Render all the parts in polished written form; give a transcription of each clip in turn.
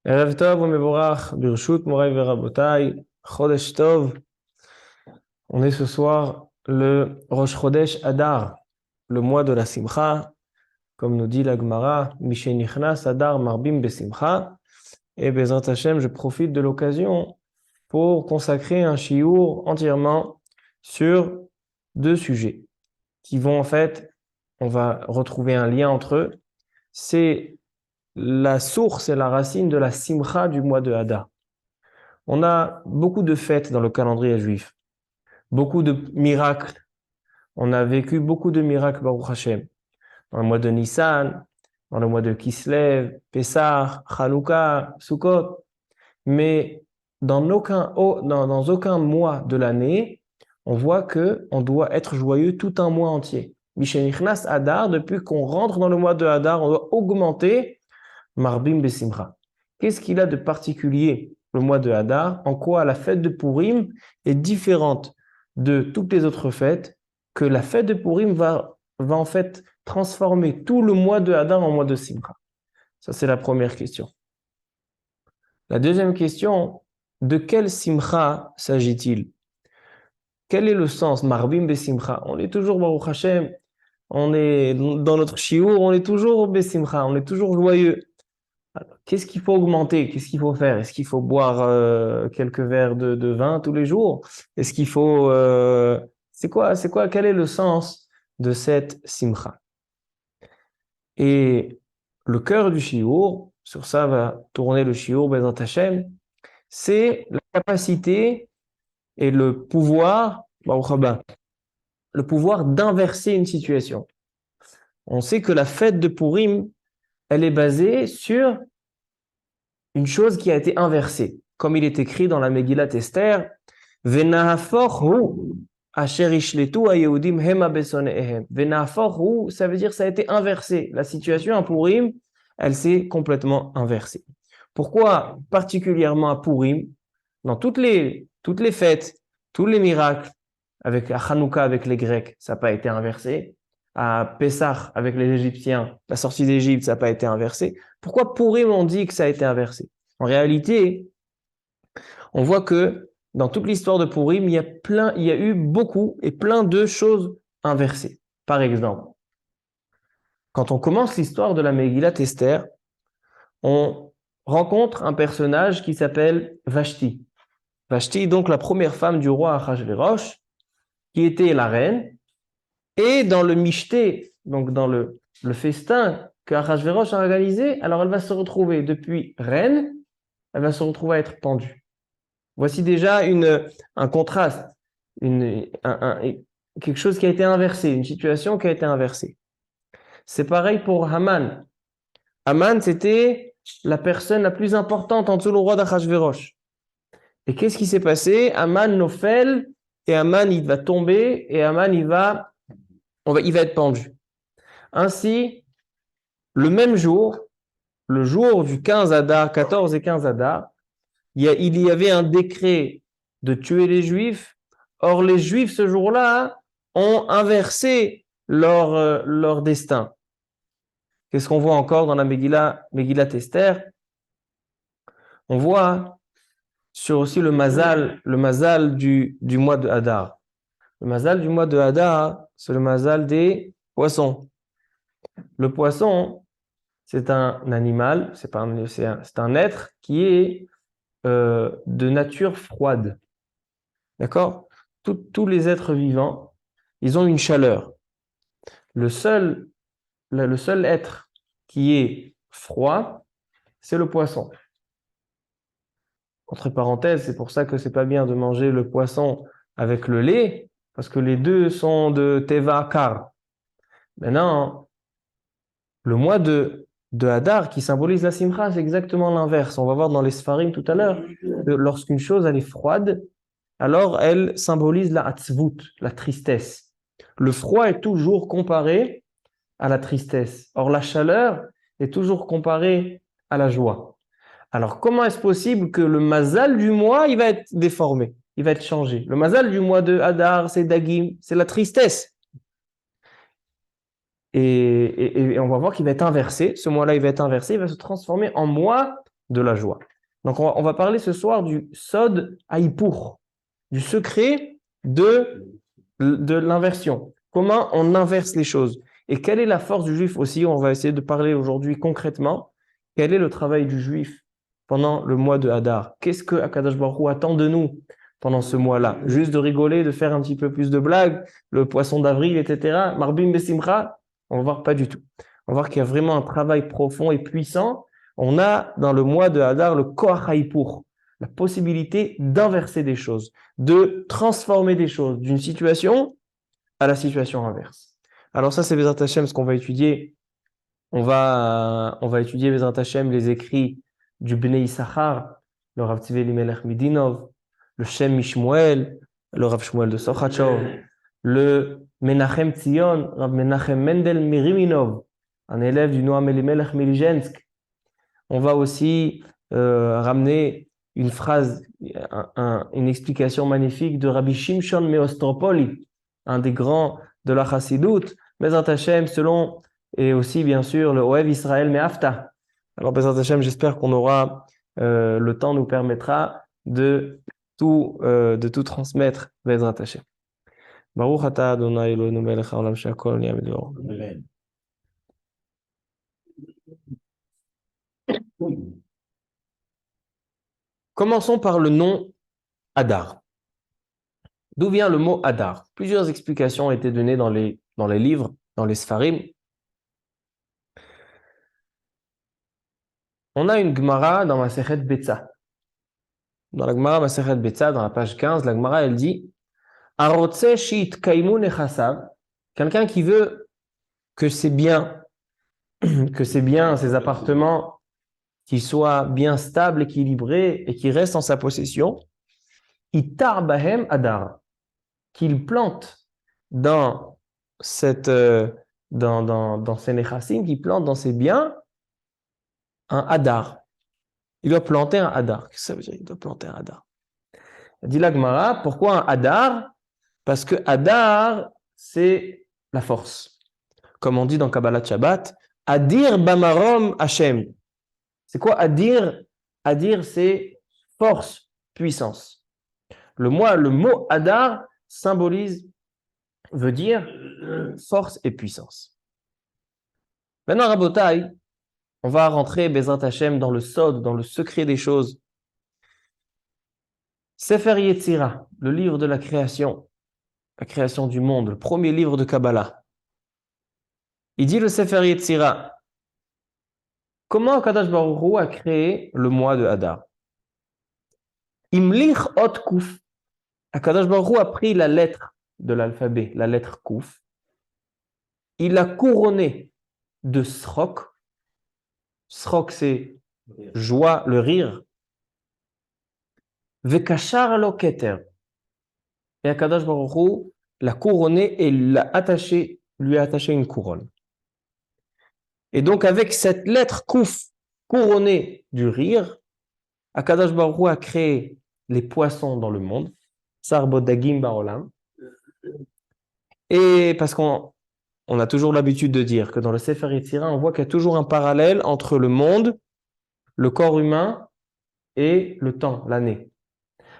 Erev Tov u'Mevorach, Birshut Morai Verabotai, Chodesh Tov. On est ce soir le Rosh Chodesh Adar, le mois de la Simcha, comme nous dit la Gemara, Mishenichnas Adar Marbim Besimcha. Et Bezrat Hashem, je profite de l'occasion pour consacrer un shiur entièrement sur deux sujets qui vont en fait, on va retrouver un lien entre eux. C'est la source et la racine de la Simcha du mois de Adar. On a beaucoup de fêtes dans le calendrier juif, beaucoup de miracles. On a vécu beaucoup de miracles, Baruch Hashem, dans le mois de Nissan, dans le mois de Kislev, Pessah, Hanouka, Sukkot. Mais dans aucun mois de l'année, on voit que on doit être joyeux tout un mois entier. Mishenichnas Adar, depuis qu'on rentre dans le mois de Adar, on doit augmenter Marbim Besimcha. Qu'est-ce qu'il a de particulier le mois de Hadar? En quoi la fête de Purim est différente de toutes les autres fêtes, que la fête de Purim va en fait transformer tout le mois de Hadar en mois de Simcha? Ça, c'est la première question. La deuxième question, de quel Simcha s'agit-il? Quel est le sens? Marbim Besimcha. On est toujours, Baruch Hashem, on est dans notre shiur, on est toujours Besimcha, on est toujours joyeux. Qu'est-ce qu'il faut augmenter? Qu'est-ce qu'il faut faire? Est-ce qu'il faut boire quelques verres de vin tous les jours? Est-ce qu'il faut... quel est le sens de cette simcha? Et le cœur du shiur, sur ça va tourner le shiur Bezrat Hashem, c'est la capacité et le pouvoir, le pouvoir d'inverser une situation. On sait que la fête de Purim, elle est basée sur une chose qui a été inversée. Comme il est écrit dans la Megillat Esther, Venahaforhu asher ishletu hayehudim hema besonehem. Venahaforhu, ça veut dire ça a été inversé. La situation à Purim, elle s'est complètement inversée. Pourquoi particulièrement à Purim, dans toutes les fêtes, tous les miracles, avec à Hanouka avec les Grecs, ça n'a pas été inversé. À Pessah avec les Égyptiens, la sortie d'Égypte, ça n'a pas été inversé. Pourquoi Purim on dit que ça a été inversé? En réalité, on voit que dans toute l'histoire de Purim, il y a eu beaucoup et plein de choses inversées. Par exemple, quand on commence l'histoire de la Megillat Esther, on rencontre un personnage qui s'appelle Vashti. Vashti, donc la première femme du roi Achashverosh, qui était la reine. Et dans le michté, donc dans le festin que Achashverosh a organisé, alors elle va se retrouver depuis reine, elle va se retrouver à être pendue. Voici déjà un contraste, quelque chose qui a été inversé, une situation qui a été inversée. C'est pareil pour Haman. Haman, c'était la personne la plus importante en dessous le roi d'Achashverosh. Et qu'est-ce qui s'est passé? Haman Nophel, et Haman il va tomber, et Haman il va être pendu. Ainsi, le même jour, le jour du 15 Adar, 14 et 15 Adar, il y avait un décret de tuer les Juifs. Or, les Juifs, ce jour-là, ont inversé leur destin. Qu'est-ce qu'on voit encore dans la Megillat Esther? On voit sur aussi le mazal du mois de Hadar. Le mazal du mois de Hadar, c'est le mazal des poissons. Le poisson, c'est un animal, c'est un être qui est de nature froide. D'accord? Tous les êtres vivants, ils ont une chaleur. Le seul être qui est froid, c'est le poisson. Entre parenthèses, c'est pour ça que c'est pas bien de manger le poisson avec le lait, parce que les deux sont de Teva Kar. Maintenant, le mois de Hadar qui symbolise la Simcha, c'est exactement l'inverse. On va voir dans les Sfarim tout à l'heure que lorsqu'une chose elle est froide, alors elle symbolise la Hatzvut, la tristesse. Le froid est toujours comparé à la tristesse. Or, la chaleur est toujours comparée à la joie. Alors, comment est-ce possible que le mazal du mois, il va être déformé, il va être changé? Le mazal du mois de Hadar, c'est Dagim, c'est la tristesse. Et on va voir qu'il va être inversé. Ce mois-là, il va être inversé, il va se transformer en mois de la joie. Donc, on va parler ce soir du Sod Haïpour, du secret de l'inversion. Comment on inverse les choses. Et quelle est la force du juif aussi? On va essayer de parler aujourd'hui concrètement. Quel est le travail du juif pendant le mois de Hadar? Qu'est-ce que Akadosh Baruch Hu attend de nous pendant ce mois-là? Juste de rigoler, de faire un petit peu plus de blagues, le poisson d'avril, etc. Marbim Besimcha? On va voir pas du tout. On va voir qu'il y a vraiment un travail profond et puissant. On a dans le mois de Hadar le Koach Haïpour, la possibilité d'inverser des choses, de transformer des choses d'une situation à la situation inverse. Alors ça, c'est Bezrat Hashem, ce qu'on va étudier. On va étudier Bezrat Hashem, les écrits du Bnei Issachar, le Rav Tzvi Elimelech Midinov, le Shem Mishmuel, le Rav Shmuel de Sochachov, le Menachem Tzion, Rav Menachem Mendel Miriminov, un élève du Noam Elimelech Milijensk. On va aussi ramener une phrase, une explication magnifique de Rabbi Shimshon Meostropoli, un des grands de la Chassidoute, Bezrat Hashem, selon, et aussi bien sûr le Oev Israël Me'afta. Alors Bezrat Hashem, j'espère qu'on aura, le temps nous permettra de tout transmettre, Bezrat Hashem. Baruch Ata Adonai Eloheinu melech haolam she'akol nהיה b'dvaro. Amen. Commençons par le nom Hadar. D'où vient le mot Hadar? Plusieurs explications ont été données dans les livres, dans les Sfarim. On a une Gemara dans Masechet Betza. Dans la Gemara Masechet Betza, dans la page 15, la Gemara, elle dit Arotse shit kaimu nechasav, quelqu'un qui veut que ses biens, ses appartements, qui soient bien stables, équilibrés et qui restent en sa possession, itar bahem Hadar, qu'il plante dans dans ses nechassim, qu'il plante dans ses biens un Hadar. Il doit planter un Hadar. Qu'est-ce que ça veut dire? Il doit planter un Hadar. Dit la Gemara, pourquoi un Hadar? Parce que Hadar, c'est la force. Comme on dit dans Kabbalat Shabbat, Adir Bamarom Hashem. C'est quoi Adir? Adir, c'est force, puissance. Le mot Hadar veut dire force et puissance. Maintenant, Rabotai, on va rentrer, Bezrat Hashem, dans le sod, dans le secret des choses. Sefer Yetzira, le livre de la création du monde, le premier livre de Kabbalah. Il dit le Sefer Yetzira, comment Akadosh Baruch Hu a créé le mois de Hadar? Imlich ot kuf. Akadosh Baruch Hu a pris la lettre de l'alphabet, la lettre kuf. Il l'a couronné de srok. Srok, c'est joie, le rire. Vekashar lo keter. Et Akadosh Baruch Hu l'a couronné et lui a attaché une couronne. Et donc, avec cette lettre Kouf couronnée du rire, Akadosh Baruch Hu a créé les poissons dans le monde, Sarbodagim Baolam. Et parce qu'on a toujours l'habitude de dire que dans le Sefer Yetzira, on voit qu'il y a toujours un parallèle entre le monde, le corps humain et le temps, l'année.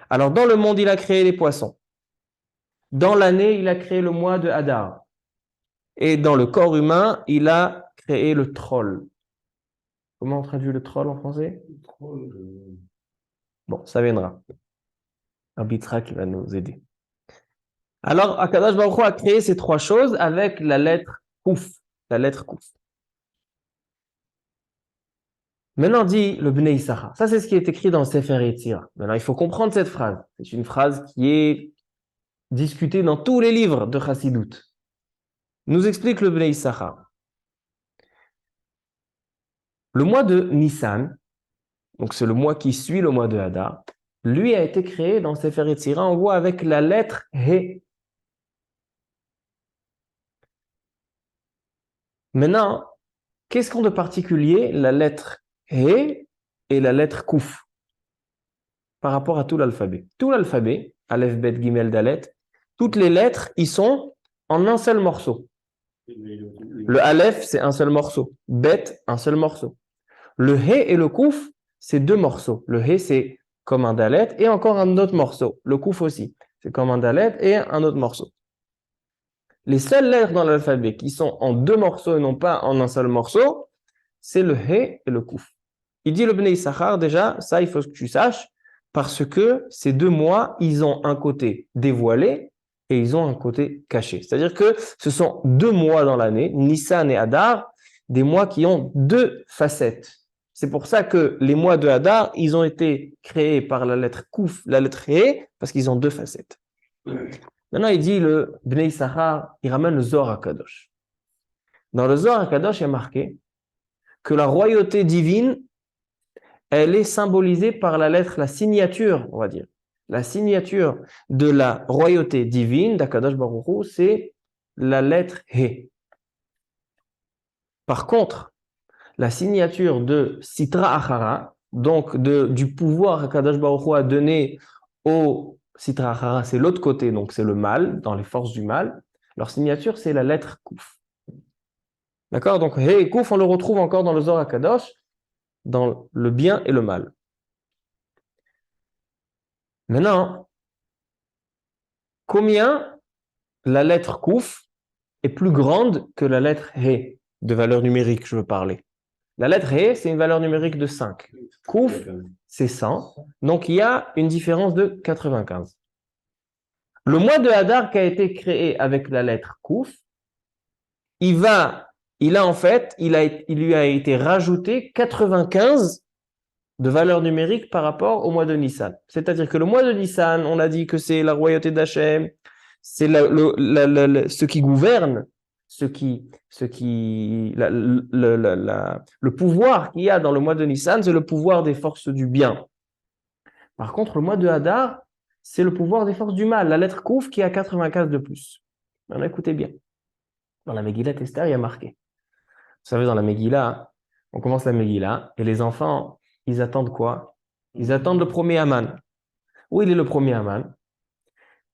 Alors, dans le monde, il a créé les poissons. Dans l'année, il a créé le mois de Hadar. Et dans le corps humain, il a créé le troll. Comment on traduit le troll en français? Bon, ça viendra. Un bitra qui va nous aider. Alors, Akadosh Baruch Hu a créé ces trois choses avec la lettre Kouf. La lettre Kouf. Maintenant, dit le Bnei Issachar. Ça, c'est ce qui est écrit dans le Sefer Yetzira. Maintenant, il faut comprendre cette phrase. C'est une phrase qui est discutée dans tous les livres de Chassidut. Nous explique le Bnei Issachar. Le mois de Nissan, donc c'est le mois qui suit le mois de Hadar, lui a été créé dans le Sefer Yetzira, on voit avec la lettre He. Maintenant, qu'est-ce qu'ont de particulier la lettre He et la lettre Kouf par rapport à tout l'alphabet? Tout l'alphabet, Aleph, Bet, Gimel, Dalet, toutes les lettres, ils sont en un seul morceau. Le Aleph, c'est un seul morceau. Bet, un seul morceau. Le He et le Kouf, c'est deux morceaux. Le He, c'est comme un Dalet et encore un autre morceau. Le Kouf aussi, c'est comme un Dalet et un autre morceau. Les seules lettres dans l'alphabet qui sont en deux morceaux et non pas en un seul morceau, c'est le He et le Kouf. Il dit le Bnei Issachar, déjà, ça il faut que tu saches, parce que ces deux mois, ils ont un côté dévoilé et ils ont un côté caché. C'est-à-dire que ce sont deux mois dans l'année, Nissan et Adar, des mois qui ont deux facettes. C'est pour ça que les mois de Hadar, ils ont été créés par la lettre Kouf, la lettre He, parce qu'ils ont deux facettes. Maintenant, il dit le Bnei Issachar, il ramène le Zohar HaKadosh. Dans le Zohar HaKadosh, il y a marqué que la royauté divine, elle est symbolisée par la lettre, la signature, on va dire. La signature de la royauté divine d'Akadosh Baruch Hu, c'est la lettre He. Par contre, la signature de Sitra Achara, donc du pouvoir qu'Akadosh Baruch Hu a donné au Sitra Achara, c'est l'autre côté, donc c'est le mal, dans les forces du mal. Leur signature, c'est la lettre Kouf. D'accord? Donc He et Kouf, on le retrouve encore dans le Zohar HaKadosh, dans le bien et le mal. Maintenant, combien la lettre Kouf est plus grande que la lettre He, de valeur numérique, je veux parler. La lettre He, c'est une valeur numérique de 5. Kouf, c'est 100. Donc, il y a une différence de 95. Le mois de Hadar qui a été créé avec la lettre Kouf, il lui a été rajouté 95 de valeur numérique par rapport au mois de Nissan. C'est-à-dire que le mois de Nissan, on a dit que c'est la royauté d'Hachem, c'est ce qui gouverne, le pouvoir qu'il y a dans le mois de Nissan, c'est le pouvoir des forces du bien. Par contre, le mois de Hadar, c'est le pouvoir des forces du mal, la lettre Kouf qui a 95 de plus. Alors, écoutez bien. Dans la Megillah Esther, il y a marqué. Vous savez, dans la Megillah, on commence la Megillah, et les enfants, ils attendent quoi? Ils attendent le premier Haman. Où il est le premier Haman?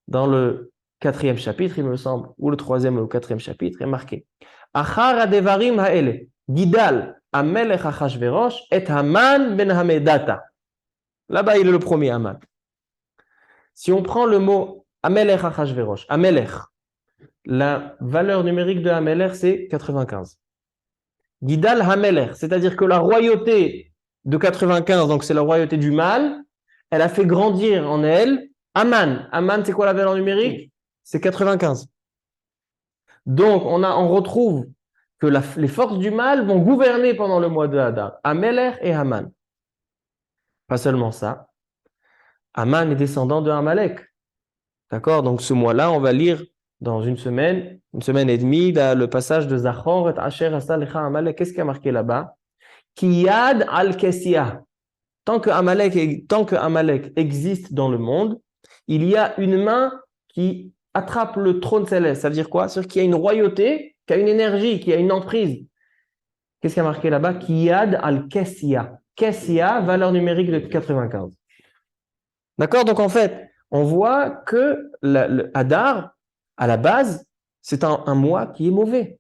Dans le 4e chapitre, il me semble, ou le 3e ou le 4e chapitre, il est marqué Achar adevarim ha'ele, Gidal, Amelech Achashverosh, et Haman ben Hamedata. Là-bas, il est le premier Haman. Si on prend le mot Amelech Achashverosh, Amelech, la valeur numérique de Amelech, c'est 95. Gidal Hamelech, c'est-à-dire que la royauté de 95, donc c'est la royauté du mal, elle a fait grandir en elle Aman. Aman, c'est quoi la valeur numérique? C'est 95. Donc, on retrouve que les forces du mal vont gouverner pendant le mois de Hadar. Amelech et Haman. Pas seulement ça. Haman est descendant de Amalek. D'accord? Donc, ce mois-là, on va lire dans une semaine et demie, le passage de Zachor et Asher Asalecha Amalek. Qu'est-ce qui a marqué là-bas? Kiyad al-Kessia. Tant que Amalek existe dans le monde, il y a une main qui attrape le trône céleste. Ça veut dire quoi? C'est-à-dire qu'il y a une royauté, qui a une énergie, qui a une emprise. Qu'est-ce qui a marqué là-bas? Kiyad al-Kessia. Kessia, valeur numérique de 95. D'accord? Donc en fait, on voit que le Hadar, à la base, c'est un mois qui est mauvais.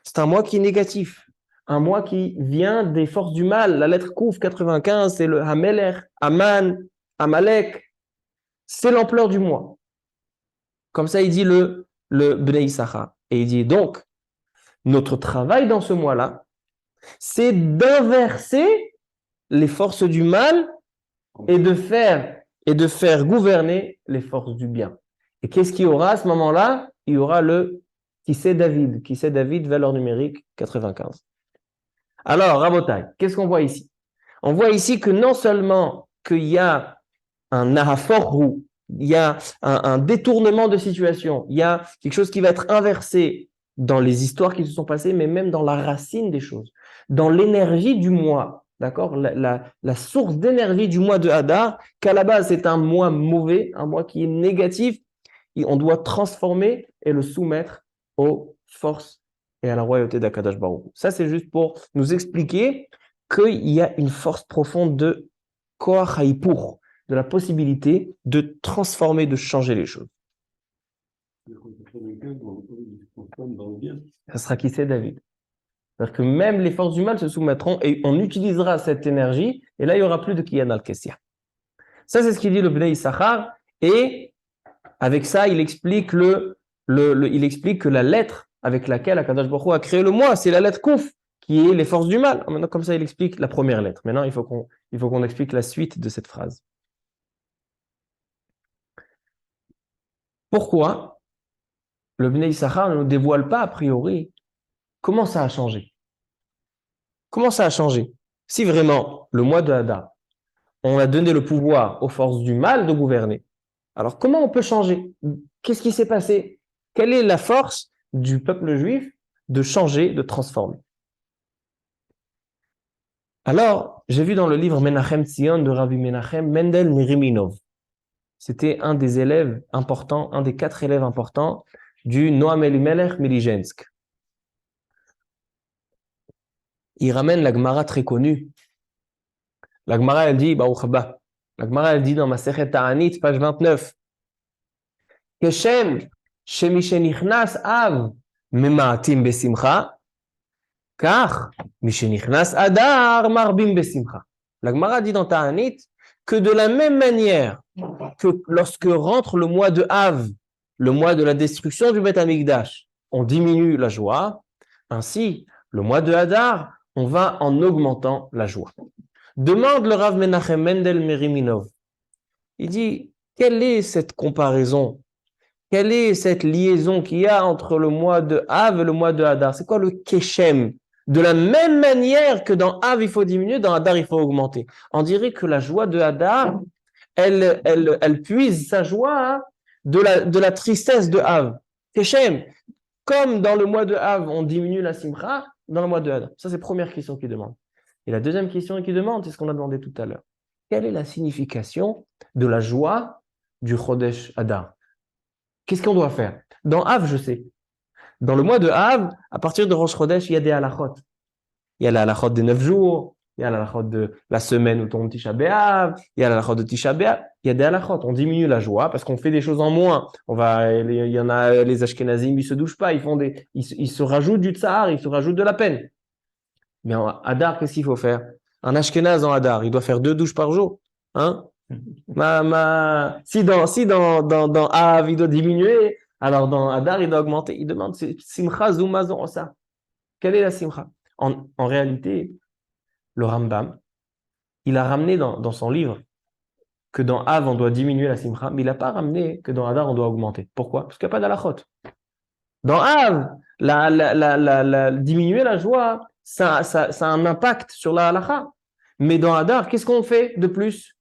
C'est un mois qui est négatif. Un mois qui vient des forces du mal. La lettre Kouf 95, c'est le Hamelech, Aman, Amalek. C'est l'ampleur du mois. Comme ça, il dit le Bnei Issachar. Et il dit donc, notre travail dans ce mois-là, c'est d'inverser les forces du mal et de faire gouverner les forces du bien. Et qu'est-ce qu'il y aura à ce moment-là? Il y aura le qui c'est David, valeur numérique 95. Alors, Rabotai, qu'est-ce qu'on voit ici? On voit ici que non seulement qu'il y a un nahaforhu, il y a un détournement de situation, il y a quelque chose qui va être inversé dans les histoires qui se sont passées, mais même dans la racine des choses, dans l'énergie du mois, d'accord? La source d'énergie du mois de Hadar, qu'à la base c'est un mois mauvais, un mois qui est négatif, et on doit transformer et le soumettre aux forces et à la royauté d'Akadosh Baruch Hu. Ça, c'est juste pour nous expliquer qu'il y a une force profonde de Koach HaHipur, de la possibilité de transformer, de changer les choses. Ça sera qui c'est David. C'est-à-dire que même les forces du mal se soumettront et on utilisera cette énergie et là, il n'y aura plus de Kiyan al-Kessia. Ça, c'est ce qu'il dit le Bnei Issachar et avec ça, il explique, il explique que la lettre avec laquelle Akadosh Baruch Hu a créé le moi, c'est la lettre Kouf, qui est les forces du mal. Maintenant, comme ça, il explique la première lettre. Maintenant, il faut qu'on explique la suite de cette phrase. Pourquoi le Bnei Issachar ne nous dévoile pas a priori comment ça a changé? Comment ça a changé? Si vraiment, le mois de Hadar, on a donné le pouvoir aux forces du mal de gouverner, alors comment on peut changer? Qu'est-ce qui s'est passé? Quelle est la force du peuple juif de changer, de transformer? Alors, j'ai vu dans le livre Menachem Tzion de Rabbi Menachem Mendel Miriminov. C'était un des élèves importants, un des 4 élèves importants du Noam Elimelech Milijensk. Il ramène la Gemara très connue. La Gemara, elle dit, Baruch haba. La Gemara, elle dit dans Masechet Ta'anit, page 29, Keshem shemishenichnas av memaatim besimcha, car mishenichnas adar marbim besimcha. La Gemara dit dans Ta'anit que de la même manière que lorsque rentre le mois de Av, le mois de la destruction du Beth Amikdash, on diminue la joie, ainsi, le mois de Hadar, on va en augmentant la joie. Demande le Rav Menachem Mendel Meriminov. Il dit, quelle est cette comparaison? Quelle est cette liaison qu'il y a entre le mois de Av et le mois de Hadar? C'est quoi le Keshem? De la même manière que dans Av, il faut diminuer, dans Hadar, il faut augmenter. On dirait que la joie de Hadar, elle puise sa joie hein, de la tristesse de Av. Keshem, comme dans le mois de Av, on diminue la simcha, dans le mois de Hadar. Ça, c'est la première question qu'il demande. Et la deuxième question qu'il demande, c'est ce qu'on a demandé tout à l'heure. Quelle est la signification de la joie du Chodesh Hadar? Qu'est-ce qu'on doit faire? Dans Av, je sais. Dans le mois de Av, à partir de Rosh Chodesh, il y a des halachot. Il y a la halachot des 9 jours, il y a la halachot de la semaine où tombe Tisha B'Av, il y a la halachot de Tisha B'Av, il y a des halachot. On diminue la joie parce qu'on fait des choses en moins. Il y en a, les Ashkenazim, ils se douchent pas, ils se rajoutent du tsahar, ils se rajoutent de la peine. Mais en Hadar, qu'est-ce qu'il faut faire? Un Ashkenaz en Hadar, il doit faire 2 douches par jour. Hein? Si dans Av, il doit diminuer, alors dans Hadar, il doit augmenter. Il demande Simcha Zumazon ça. Quelle est la Simcha? En réalité, le Rambam, il a ramené dans son livre que dans Av, on doit diminuer la Simcha, mais il n'a pas ramené que dans Hadar, on doit augmenter. Pourquoi? Parce qu'il n'y a pas d'halachot. Dans Av, diminuer la joie, ça a un impact sur la halacha. Mais dans Hadar, qu'est-ce qu'on fait de plus?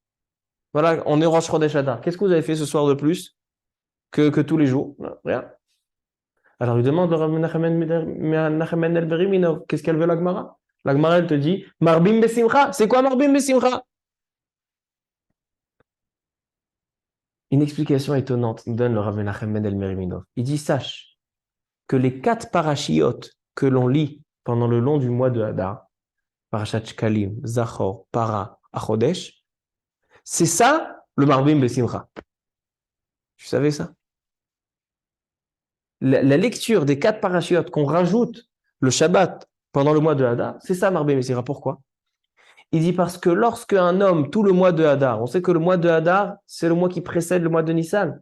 Voilà, on est Rosh Chodesh Hadar. Qu'est-ce que vous avez fait ce soir de plus que tous les jours? Rien. Alors il demande à Menachem Mendel Beriminov, qu'est-ce qu'elle veut la Gemara? La Gemara, elle te dit, Marbim Besimcha. C'est quoi Marbim Besimcha? Une explication étonnante nous donne le Rav Menachem Mendel Beriminov. Il dit, sache que les 4 parachiotes que l'on lit pendant le long du mois de Hadar, Parashat Shkalim, Zachor, Para, Achodesh, c'est ça le Marbim Besimcha. Tu savais ça? La lecture des 4 parachiotes qu'on rajoute le Shabbat pendant le mois de Hadar, c'est ça Marbim Besimcha. Pourquoi? Il dit parce que lorsque un homme, tout le mois de Hadar, on sait que le mois de Hadar, c'est le mois qui précède le mois de Nissan.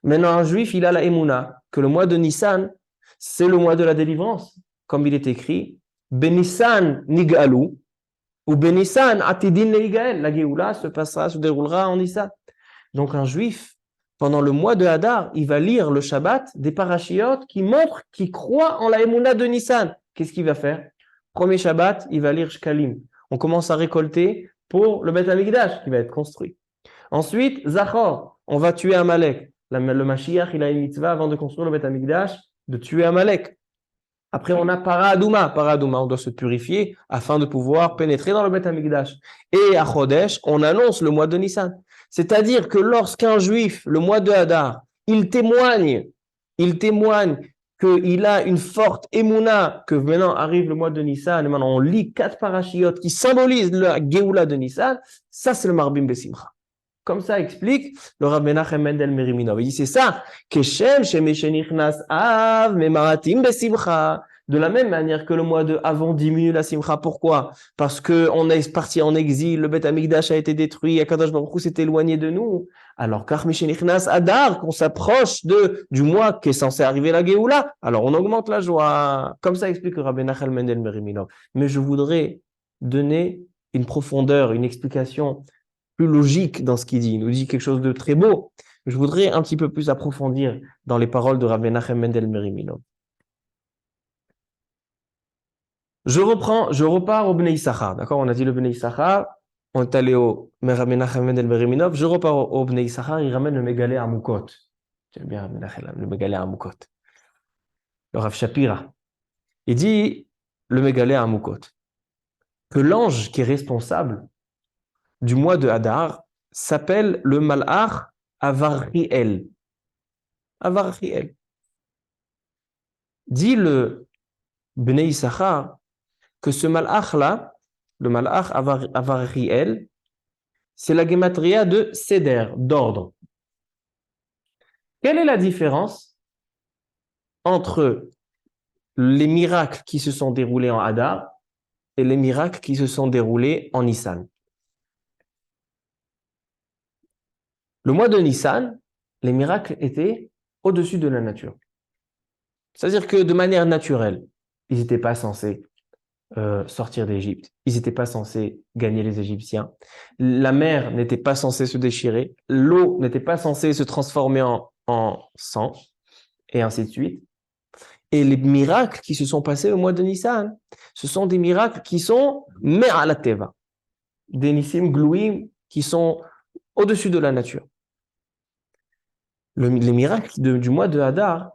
Maintenant, un juif, il a la Emouna, que le mois de Nissan, c'est le mois de la délivrance. Comme il est écrit, Benissan Nigalu, ou Benissan Atidin Neigael. La Géoula se déroulera en Nissan. Donc, un juif, pendant le mois de Hadar, il va lire le Shabbat des parachiotes qui montrent qu'il croit en la Emouna de Nissan. Qu'est-ce qu'il va faire? Premier Shabbat, il va lire Shkalim. On commence à récolter pour le Beth Amikdash qui va être construit. Ensuite, Zachor, on va tuer Amalek. Le Mashiach, il a une mitzvah avant de construire le Beth Amikdash, de tuer Amalek. Après, on a Paradouma. Paradouma, on doit se purifier afin de pouvoir pénétrer dans le Beth Amikdash. Et à Chodesh, on annonce le mois de Nissan. C'est-à-dire que lorsqu'un juif, le mois de Hadar, il témoigne qu'il a une forte émouna, que maintenant arrive le mois de Nissan, et maintenant on lit 4 parachiotes qui symbolisent la Géoula de Nissan, ça c'est le Marbim Besimcha. Comme ça explique le Rav Menachem Mendel Meriminov. Il dit c'est ça, Keshem Shemeshenichnas Av Memaratim Besimcha. De la même manière que le mois de Avant diminue la simcha. Pourquoi? Parce qu'on est parti en exil, le Beth Amikdash a été détruit, Akadosh Baruch Hu s'est éloigné de nous. Alors, Karmishenichnas Adar, qu'on s'approche du mois qui est censé arriver la Géoula, alors on augmente la joie. Comme ça explique Rabbi Nachal Mendel Meriminov. Mais je voudrais donner une profondeur, une explication plus logique dans ce qu'il dit. Il nous dit quelque chose de très beau. Je voudrais un petit peu plus approfondir dans les paroles de Rabbi Nachal Mendel Meriminov. Je repars au Bnei Issachar, d'accord? On a dit le Bnei Issachar, on est allé au Rabbi Nachal Mendel Meriminov, je repars au Bnei Issachar, il ramène le Mégalé à Moukot. J'aime bien le Mégalé à Moukot. Le Rav Shapira. Il dit, le Mégalé à Moukot, que l'ange qui est responsable du mois de Hadar s'appelle le Malach Avariel. Avariel. Dit le Bnei Issachar que ce Malach-là, le Malach Avariel, c'est la gematria de Seder, d'ordre. Quelle est la différence entre les miracles qui se sont déroulés en Hadar et les miracles qui se sont déroulés en Nissan? Le mois de Nissan, les miracles étaient au-dessus de la nature. C'est-à-dire que de manière naturelle, ils n'étaient pas censés sortir d'Égypte. Ils n'étaient pas censés gagner les Égyptiens. La mer n'était pas censée se déchirer. L'eau n'était pas censée se transformer en sang, et ainsi de suite. Et les miracles qui se sont passés au mois de Nissan, ce sont des miracles qui sont me'ala teva, des nissim glouim qui sont au-dessus de la nature. Les miracles du mois de Hadar,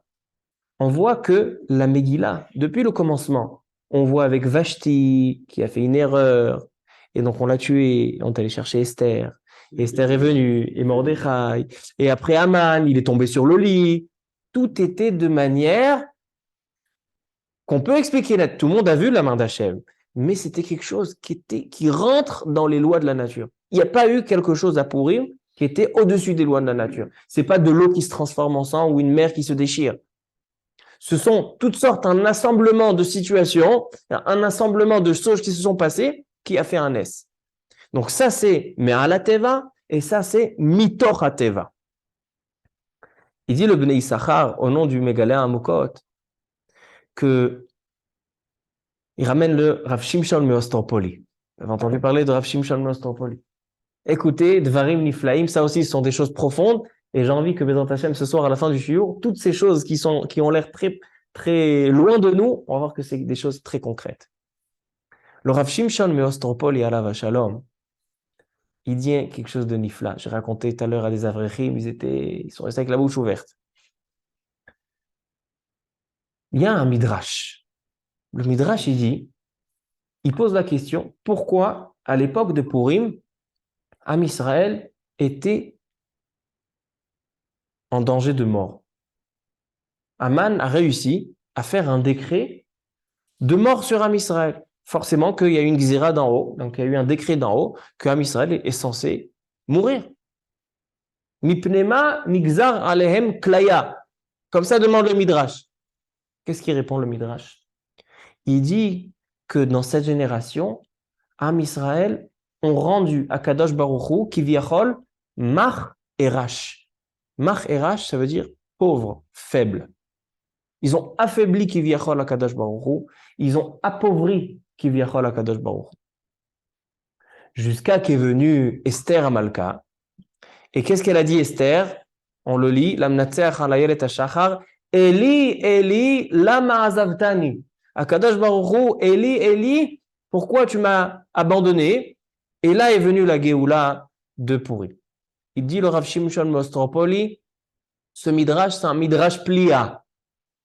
on voit que la Megillah, depuis le commencement, on voit avec Vashti qui a fait une erreur, et donc on l'a tué, on est allé chercher Esther, et Esther est venue, et Mordechai, et après Aman, il est tombé sur le lit. Tout était de manière qu'on peut expliquer là. Tout le monde a vu la main d'Hachem, mais c'était quelque chose qui rentre dans les lois de la nature. Il n'y a pas eu quelque chose à pourrir qui était au-dessus des lois de la nature. C'est pas de l'eau qui se transforme en sang ou une mer qui se déchire. Ce sont toutes sortes, un assemblement de situations, un assemblement de choses qui se sont passées qui a fait un S. Donc ça c'est Me'ala Teva et ça c'est Mitoch Teva. Il dit le Bnei Issachar au nom du Mégalé à Moukot que il ramène le Rav Shimshon Meostropoli. Vous avez entendu parler de Rav Shimshon Meostropoli? Écoutez, Dvarim Niflaim, ça aussi ce sont des choses profondes. Et j'ai envie que Bézant Hachem, ce soir, à la fin du shiur, toutes ces choses qui ont l'air très, très loin de nous, on va voir que c'est des choses très concrètes. Le Rav Shimshon Meostropoli Alav Shalom, il dit quelque chose de nifla. J'ai raconté tout à l'heure à des Avrechim, ils sont restés avec la bouche ouverte. Il y a un Midrash. Le Midrash, il pose la question, pourquoi, à l'époque de Purim, Am Israël était en danger de mort. Aman a réussi à faire un décret de mort sur Am Israël. Forcément qu'il y a eu une gzira d'en haut, donc il y a eu un décret d'en haut que Am Israël est censé mourir. Mipnema nigzar alehem klaya. Comme ça demande le Midrash. Qu'est-ce qu'il répond le Midrash? Il dit que dans cette génération, Am Israël ont rendu à Kadosh Baruch Hu kiviachol mach erash. Mach erash, ça veut dire pauvre, faible. Ils ont affaibli Kiviachol HaKadosh Baruch Hu, ils ont appauvri Kiviachol HaKadosh Baruch Hu. Jusqu'à qu'est venue Esther Amalka. Et qu'est-ce qu'elle a dit Esther? On le lit, Lamnatseach Halayelet HaShachar, Eli, Eli, lama azavtani. HaKadosh Baruch Hu, Eli, Eli, pourquoi tu m'as abandonné? Et là est venue la Géoula de Pourri. Il dit le Rav Shimshon Meostropoli, ce midrash, c'est un midrash plia,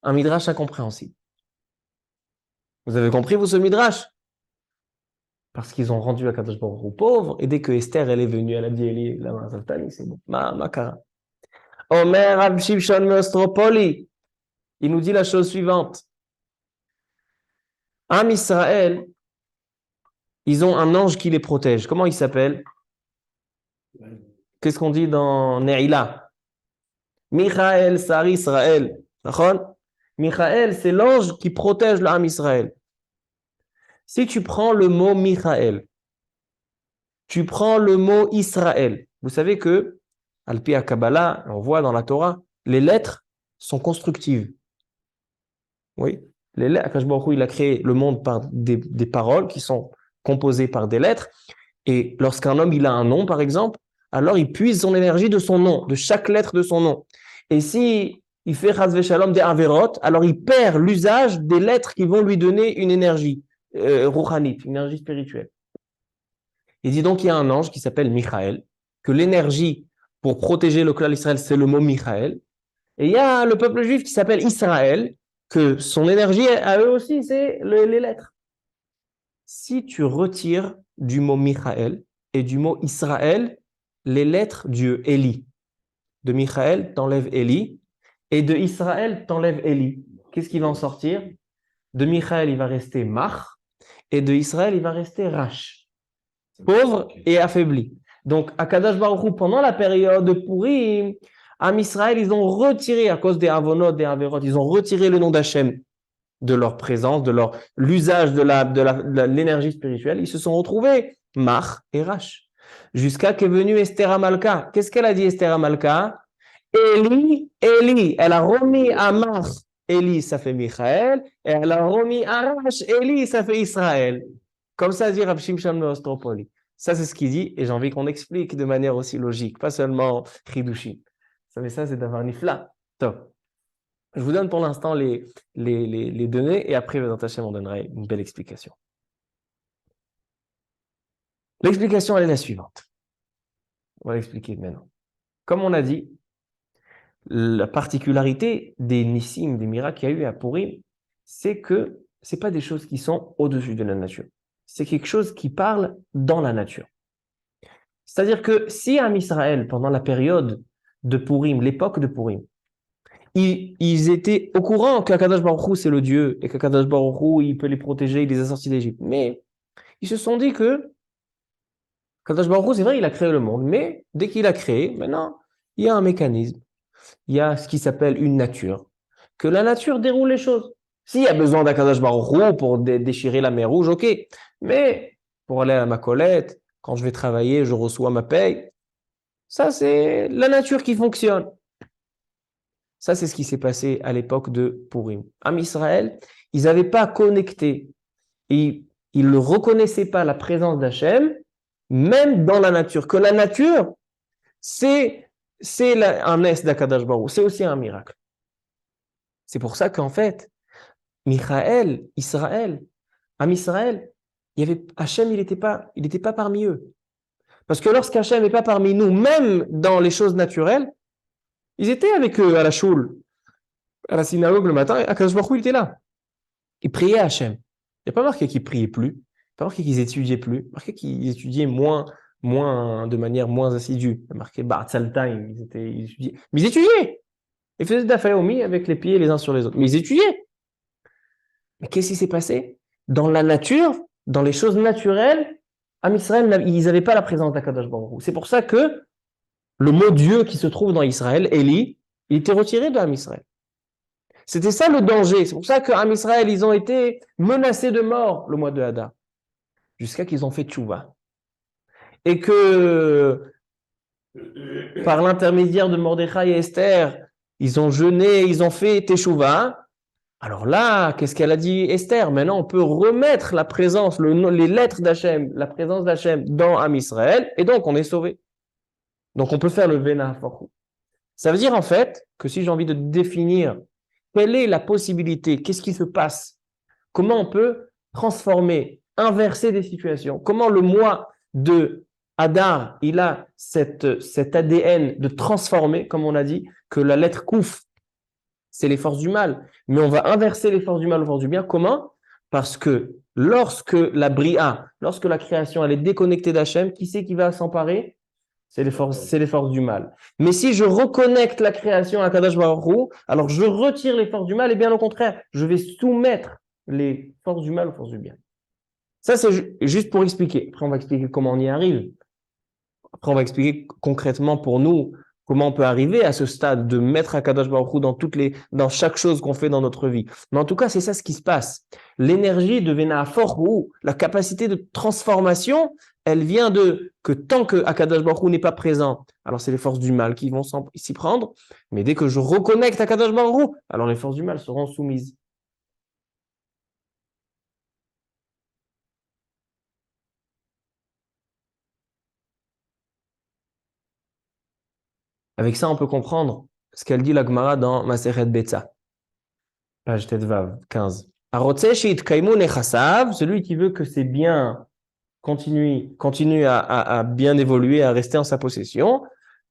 un midrash incompréhensible. Vous avez compris, vous, ce midrash? Parce qu'ils ont rendu Akadosh Baruch Hu pauvre, et dès que Esther, elle est venue, elle a dit, Eli, la Mazaltani, c'est bon, Makara. Omer Rav Shimshon Meostropoli, il nous dit la chose suivante. Am Israël, ils ont un ange qui les protège. Comment il s'appelle? Qu'est-ce qu'on dit dans Ne'ila? Michael Sar Israël. Michael, c'est l'ange qui protège l'âme Israël. Si tu prends le mot Michael, tu prends le mot Israël. Vous savez que, Al-Pi à Kabbalah, on voit dans la Torah, les lettres sont constructives. Oui, les lettres, Akash Baruch Hu, il a créé le monde par des paroles qui sont composées par des lettres. Et lorsqu'un homme il a un nom, par exemple, alors il puise son énergie de son nom, de chaque lettre de son nom. Et si il fait Chas Veshalom des Averot, alors il perd l'usage des lettres qui vont lui donner une énergie rouhanite, une énergie spirituelle. Il dit donc il y a un ange qui s'appelle Michael, que l'énergie pour protéger le clan d'Israël, c'est le mot Michael. Et il y a le peuple juif qui s'appelle Israël, que son énergie à eux aussi, c'est les lettres. Si tu retires du mot Michael et du mot Israël les lettres du Eli, de Michael, t'enlèves Eli, et de Israël, t'enlèves Eli. Qu'est-ce qui va en sortir? De Michael, il va rester Mach, et de Israël, il va rester Rash, pauvre et affaibli. Donc, à Kadosh Baruch Hu, pendant la période de Purim, Am Israël, ils ont retiré, à cause des Avonot, des Averot, ils ont retiré le nom d'Hachem de leur présence, de l'usage de l'énergie spirituelle. Ils se sont retrouvés Mach et Rash. Jusqu'à qu'est venue Esther Amalka. Qu'est-ce qu'elle a dit, Esther Amalka? Eli, Eli. Elle a remis à Mach, Eli, ça fait Michael. Et elle a remis à Rash, Eli, ça fait Israël. Comme ça dit Rav Shimshon de Ostropoli. Ça, c'est ce qu'il dit. Et j'ai envie qu'on explique de manière aussi logique, pas seulement Chidushim. Mais ça, c'est d'avoir Nifla. Top. Je vous donne pour l'instant les données et après, Bézant Hachem, on donnera une belle explication. L'explication, elle est la suivante. On va l'expliquer maintenant. Comme on a dit, la particularité des Nissim, des miracles qu'il y a eu à Purim, c'est que ce n'est pas des choses qui sont au-dessus de la nature. C'est quelque chose qui parle dans la nature. C'est-à-dire que si à Israël, pendant la période de Purim, l'époque de Purim, ils étaient au courant qu'Akadosh Baruch Hu, c'est le Dieu, et qu'Akadosh Baruch Hu, il peut les protéger, il les a sortis d'Égypte. Mais ils se sont dit que Akadosh Baruch Hu, c'est vrai, il a créé le monde, mais dès qu'il a créé, maintenant, il y a un mécanisme, il y a ce qui s'appelle une nature, que la nature déroule les choses. S'il y a besoin d'Akadosh Baruch Hu pour déchirer la mer Rouge, ok. Mais pour aller à ma colette, quand je vais travailler, je reçois ma paye. Ça, c'est la nature qui fonctionne. Ça, c'est ce qui s'est passé à l'époque de Purim. Am Israël, ils n'avaient pas connecté. Et ils ne reconnaissaient pas la présence d'Hachem, même dans la nature. Que la nature, c'est un est d'Akadash Baruch. C'est aussi un miracle. C'est pour ça qu'en fait, Michaël, Israël, Am Israël, Hachem, il n'était pas parmi eux. Parce que lorsqu'Hachem n'est pas parmi nous, même dans les choses naturelles, ils étaient avec eux à la choule, à la synagogue le matin, et Akadosh Baruch Hu, il était là. Ils priaient à Hachem. Il n'y a pas marqué qu'ils priaient plus, il n'y a pas marqué qu'ils étudiaient plus, il y a marqué qu'ils étudiaient de manière moins assidue. Il y a marqué Ba'atzal Time, ils étudiaient. Mais ils étudiaient. Ils faisaient d'affaïomi avec les pieds les uns sur les autres. Mais ils étudiaient. Mais qu'est-ce qui s'est passé? Dans la nature, dans les choses naturelles, Am Israël, ils n'avaient pas la présence d'Akadosh Baruch Hu. C'est pour ça que le mot Dieu qui se trouve dans Israël, Eli, il était retiré de Am Israël. C'était ça le danger. C'est pour ça qu'Am Israël, ils ont été menacés de mort le mois de Hadar, jusqu'à qu'ils ont fait tchouva. Et que, par l'intermédiaire de Mordechai et Esther, ils ont jeûné, ils ont fait teshuva. Alors là, qu'est-ce qu'elle a dit Esther? Maintenant, on peut remettre la présence, les lettres d'Hachem, la présence d'Hachem dans Am Israël, et donc on est sauvé. Donc on peut faire le Vena Forou. Ça veut dire en fait que si j'ai envie de définir quelle est la possibilité, qu'est-ce qui se passe, comment on peut transformer, inverser des situations, comment le mois de Hadar, il a cet ADN de transformer, comme on a dit, que la lettre Kouf, c'est les forces du mal, mais on va inverser les forces du mal aux forces du bien. Comment? Parce que lorsque la Bria, lorsque la création, elle est déconnectée d'Hachem, qui c'est qui va s'emparer? C'est les forces du mal. Mais si je reconnecte la création à Kadosh Baruch Hu, alors je retire les forces du mal, et bien au contraire, je vais soumettre les forces du mal aux forces du bien. Ça, c'est juste pour expliquer. Après, on va expliquer comment on y arrive. Après, on va expliquer concrètement pour nous comment on peut arriver à ce stade de mettre Akadosh Baruch Hu dans chaque chose qu'on fait dans notre vie. Mais en tout cas, c'est ça ce qui se passe. L'énergie de Venafor, la capacité de transformation, elle vient de que tant que Akadosh Baruch Hu n'est pas présent, alors c'est les forces du mal qui vont s'y prendre, mais dès que je reconnecte Akadosh Baruch Hu, alors les forces du mal seront soumises. Avec ça, on peut comprendre ce qu'elle dit la Gemara dans Masechet Betza, page Tetvav 15. Celui qui veut que ses biens continue à bien évoluer, à rester en sa possession,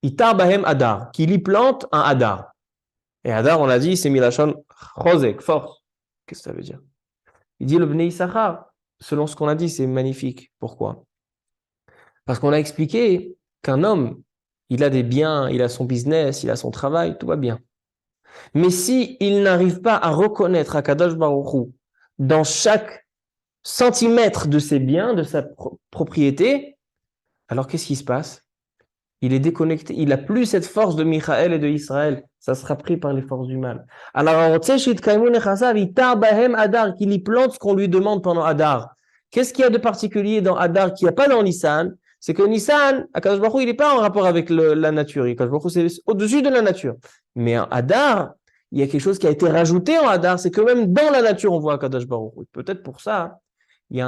Itar Bahem Adar, qu'il y plante un Adar. Et Adar, on l'a dit, c'est Milachon Chosek, force. Qu'est-ce que ça veut dire? Il dit le Bnei Issachar, selon ce qu'on a dit, c'est magnifique. Pourquoi? Parce qu'on a expliqué qu'un homme, il a des biens, il a son business, il a son travail, tout va bien. Mais si il n'arrive pas à reconnaître Akadosh Baruch Hu dans chaque centimètre de ses biens, de sa propriété, alors qu'est-ce qui se passe? Il est déconnecté, il n'a plus cette force de Michaël et de Israël. Ça sera pris par les forces du mal. Alors, qu'il y plante ce qu'on lui demande pendant Adar. Qu'est-ce qu'il y a de particulier dans Adar qu'il n'y a pas dans Nissan? C'est que Nissan, Akadosh Baruch Hu, il n'est pas en rapport avec la nature. Akadosh Baruch Hu, c'est au-dessus de la nature. Mais en Adar, il y a quelque chose qui a été rajouté en Adar, c'est que même dans la nature, on voit Akadosh Baruch Hu. Peut-être pour ça, il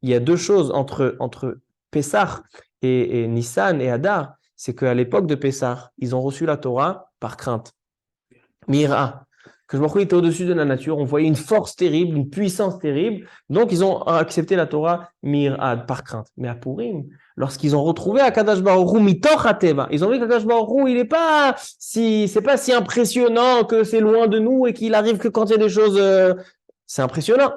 y a deux choses entre Pessah et Nissan et Adar, c'est qu'à l'époque de Pessah, ils ont reçu la Torah par crainte. Mira, que je me était au-dessus de la nature, on voyait une force terrible, une puissance terrible, donc ils ont accepté la Torah Mira, par crainte. Mais à Purim, lorsqu'ils ont retrouvé Akadosh Baruch Hu mitoch hateva, ils ont vu qu'Akadosh Baruch Hu, il n'est pas c'est pas si impressionnant que c'est loin de nous et qu'il arrive que quand il y a des choses, c'est impressionnant.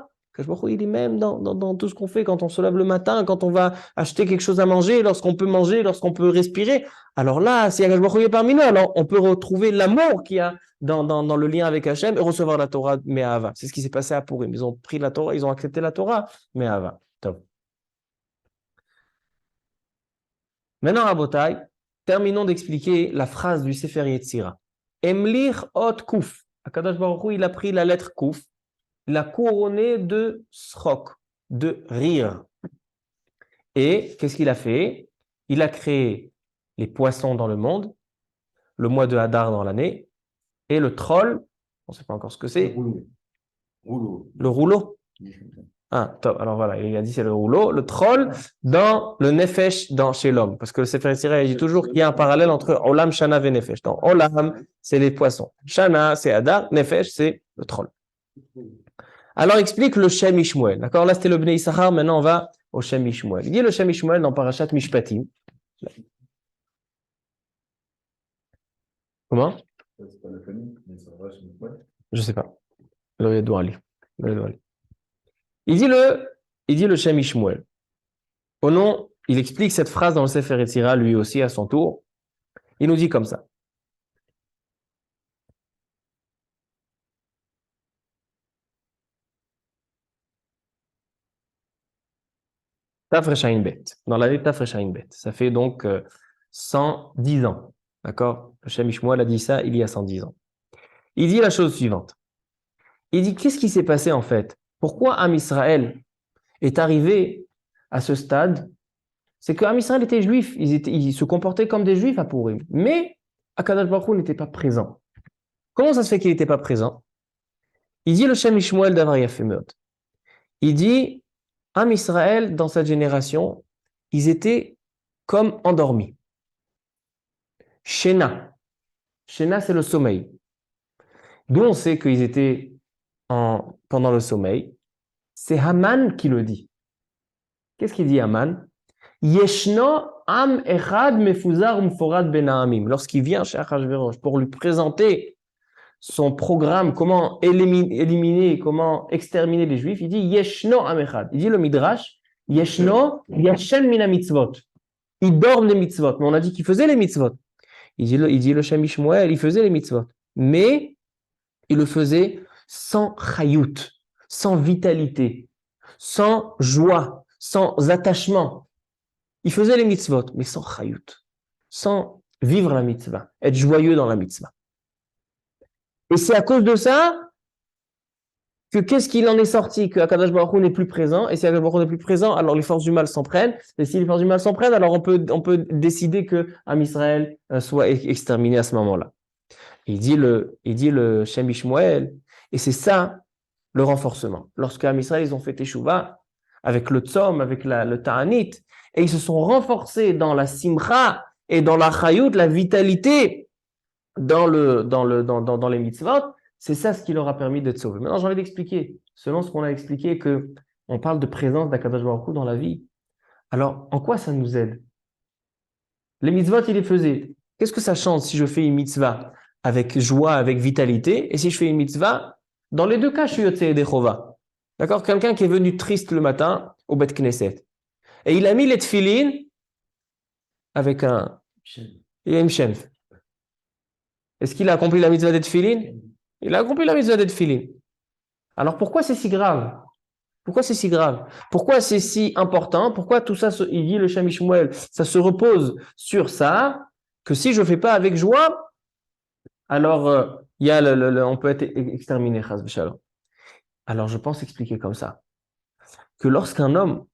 Il est même dans tout ce qu'on fait, quand on se lève le matin, quand on va acheter quelque chose à manger, lorsqu'on peut manger, lorsqu'on peut respirer. Alors là, si Akadosh Baruch Hu est parmi nous, alors on peut retrouver l'amour qu'il y a dans le lien avec Hachem et recevoir la Torah Me'ava. C'est ce qui s'est passé à Purim. Ils ont pris la Torah, ils ont accepté la Torah Me'ava. Top. Maintenant, Rabotai, terminons d'expliquer la phrase du Sefer Yetzira. Emlir ot kuf. Akadosh Baruch Hu, il a pris la lettre kuf, il l'a couronné de srok, de rire. Et qu'est-ce qu'il a fait? Il a créé les poissons dans le monde, le mois de Hadar dans l'année, et le troll, on ne sait pas encore ce que c'est. Le rouleau. Ah, top. Alors voilà, il a dit c'est le rouleau, le troll dans le nefesh chez l'homme. Parce que le Sefer Yetzirah dit toujours qu'il y a un parallèle entre Olam, Shana et Nefesh. Donc Olam, c'est les poissons. Shana, c'est Hadar. Nefesh, c'est le troll. Alors explique le Shem Ishmuel. D'accord? Là, c'était le Bnei Issachar. Maintenant, on va au Shem Ishmuel. Il dit le Shem Ishmuel dans Parashat Mishpatim. Comment? Je ne sais pas. Il doit aller. Il dit le Shem Ishmuel. Au nom, il explique cette phrase dans le Sefer Yetzirah, lui aussi, à son tour. Il nous dit comme ça. Tafresh Bet. Dans l'année Tafresh Bet. Ça fait donc 110 ans. D'accord? Le Shem Ishmuel a dit ça il y a 110 ans. Il dit la chose suivante. Il dit, qu'est-ce qui s'est passé en fait? Pourquoi Am Israël est arrivé à ce stade? C'est que Am Israël était juif. Ils se comportaient comme des juifs à Purim. Mais Akadosh Baruch Hu n'était pas présent. Comment ça se fait qu'il n'était pas présent? Il dit le Shem Ishmuel d'Avar Yafemot. Il dit, Am Israël, dans cette génération, ils étaient comme endormis. Shena. Shena, c'est le sommeil. D'où on sait qu'ils étaient pendant le sommeil. C'est Haman qui le dit. Qu'est-ce qu'il dit Haman? Yeshno am echad mefuzar umforad ben ha'amim. Lorsqu'il vient chez Achashverosh pour lui présenter son programme, comment éliminer, comment exterminer les Juifs, il dit Yeshno am echad. Il dit le Midrash, Yeshno yashen mina mitzvot. Il dort les mitzvot. Mais on a dit qu'il faisait les mitzvot. Il dit le Shem Ishmuel, il faisait les mitzvot. Mais il le faisait sans chayut, sans vitalité, sans joie, sans attachement. Il faisait les mitzvot, mais sans chayut, sans vivre la mitzvah, être joyeux dans la mitzvah. Et c'est à cause de ça que qu'est-ce qu'il en est sorti, que Akadosh Baruch Hu n'est plus présent, et si Akadosh Baruch Hu n'est plus présent, alors les forces du mal s'en prennent, et si les forces du mal s'en prennent, alors on peut décider que Am Israël soit exterminé à ce moment-là. Il dit le Shem Ishmael, et c'est ça le renforcement. Lorsque Am Israël, ils ont fait Teshuvah, avec le Tzom, avec le Ta'anit, et ils se sont renforcés dans la Simcha, et dans la Chayut, la vitalité, dans les mitzvot, c'est ça ce qui leur a permis d'être sauvés. Maintenant, j'ai envie d'expliquer, selon ce qu'on a expliqué, que on parle de présence d'Akadosh Baruch Hu dans la vie. Alors, en quoi ça nous aide? Les mitzvot, il les faisait. Qu'est-ce que ça change si je fais une mitzvah avec joie, avec vitalité, et si je fais une mitzvah, dans les deux cas, je suis Yotzei Dechova. D'accord? Quelqu'un qui est venu triste le matin au Bet Knesset. Et il a mis les tefillin avec il y a une shenf. Est-ce qu'il a accompli la mitzvah des tefillin? Il a accompli la mitzvah des tefillin. Alors pourquoi c'est si grave? Pourquoi c'est si grave? Pourquoi c'est si important? Pourquoi tout ça, il dit le Shem Ishmael, ça se repose sur ça, que si je ne fais pas avec joie, alors il y a on peut être exterminé. Alors je pense expliquer comme ça, que lorsqu'un homme,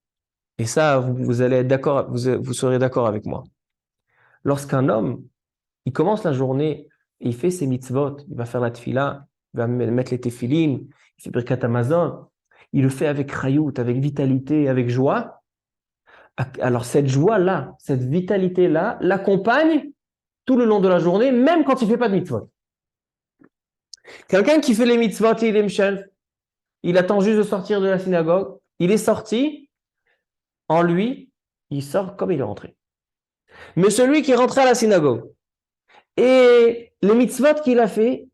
et ça vous allez être d'accord, vous serez d'accord avec moi, lorsqu'un homme, il commence la journée, et il fait ses mitzvot, il va faire la tefila, il va mettre les tefillin, il fait Birkat Hamazon, il le fait avec chayut, avec vitalité, avec joie. Alors cette joie-là, cette vitalité-là, l'accompagne tout le long de la journée, même quand il ne fait pas de mitzvot. Quelqu'un qui fait les mitzvot, il attend juste de sortir de la synagogue, il est sorti, en lui, il sort comme il est rentré. Mais celui qui est rentré à la synagogue, et les mitzvot qu'il a fait,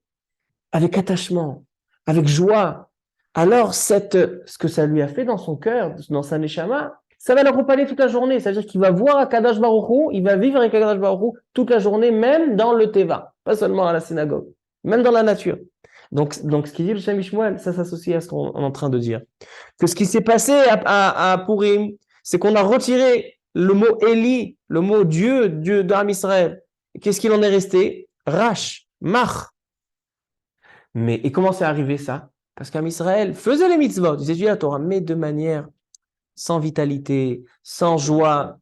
avec attachement, avec joie, alors ce que ça lui a fait dans son cœur, dans sa neshama, ça va l'accompagner toute la journée. C'est-à-dire qu'il va voir Akadosh Baruch Hu, il va vivre avec Akadosh Baruch Hu toute la journée, même dans le Teva, pas seulement à la synagogue, même dans la nature. Donc ce qu'il dit le Shem Ishmael, ça s'associe à ce qu'on est en train de dire. Que ce qui s'est passé à Purim, c'est qu'on a retiré le mot Eli, le mot Dieu d'Am Israël. Qu'est-ce qu'il en est resté? Rash, Mach. Et comment c'est arrivé ça? Parce qu'Am Israël faisait les mitzvot, ils étudiaient la Torah, mais de manière sans vitalité, sans joie.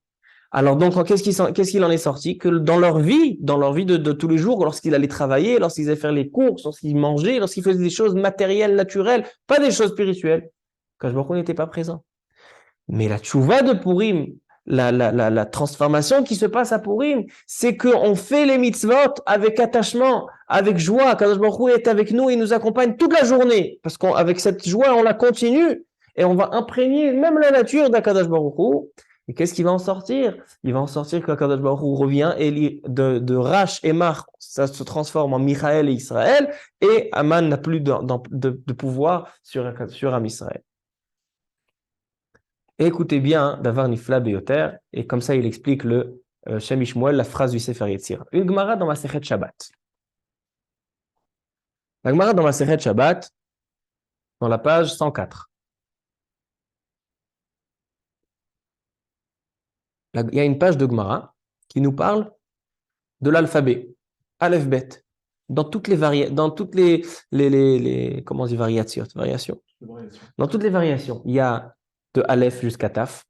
Alors donc, qu'est-ce qu'il en est sorti? Que dans leur vie de tous les jours, lorsqu'ils allaient travailler, lorsqu'ils allaient faire les courses, lorsqu'ils mangeaient, lorsqu'ils faisaient des choses matérielles, naturelles, pas des choses spirituelles, Kadosh Baruch Hu n'était pas présent. Mais la tchouva de Purim, la transformation qui se passe à Purim, c'est qu'on fait les mitzvot avec attachement, avec joie. Kadosh Baruch Hu est avec nous, il nous accompagne toute la journée. Parce qu'avec cette joie, on la continue et on va imprégner même la nature d'Akadosh Baruch Hu. Et qu'est-ce qui va en sortir? Il va en sortir que Akadosh Baruch Hu revient et de Rash et Mar, ça se transforme en Michaël et Israël, et Aman n'a plus de pouvoir sur Am Israël. Et écoutez bien, Davar Nifla Beyoter, et comme ça il explique le Shem Ishmael, la phrase du Sefer Yetzirah. Une Gemara dans Masechet Shabbat. La Gemara dans Masechet Shabbat, dans la page 104. Il y a une page de Gemara qui nous parle de l'alphabet, Aleph Bet, dans toutes les comment on dit variations. Dans toutes les variations, il y a de Aleph jusqu'à Taf.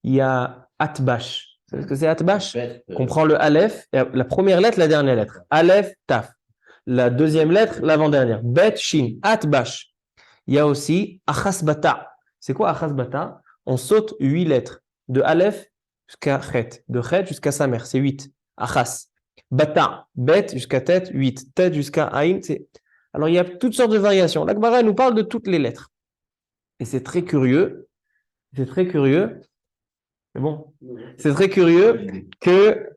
Il y a Atbash. Vous savez ce que c'est Atbash? On prend le Aleph, la première lettre, la dernière lettre. Aleph, Taf. La deuxième lettre, l'avant-dernière. Bet, Shin, Atbash. Il y a aussi Achasbata. C'est quoi Achasbata? On saute 8 lettres. De Aleph jusqu'à Chet. De Chet jusqu'à Samer. C'est 8. Achas. Bata. Bet jusqu'à tête, 8. Tête jusqu'à Aïn. Alors il y a toutes sortes de variations. La Gemara nous parle de toutes les lettres. Et c'est très curieux. C'est très curieux. Mais bon, c'est très curieux que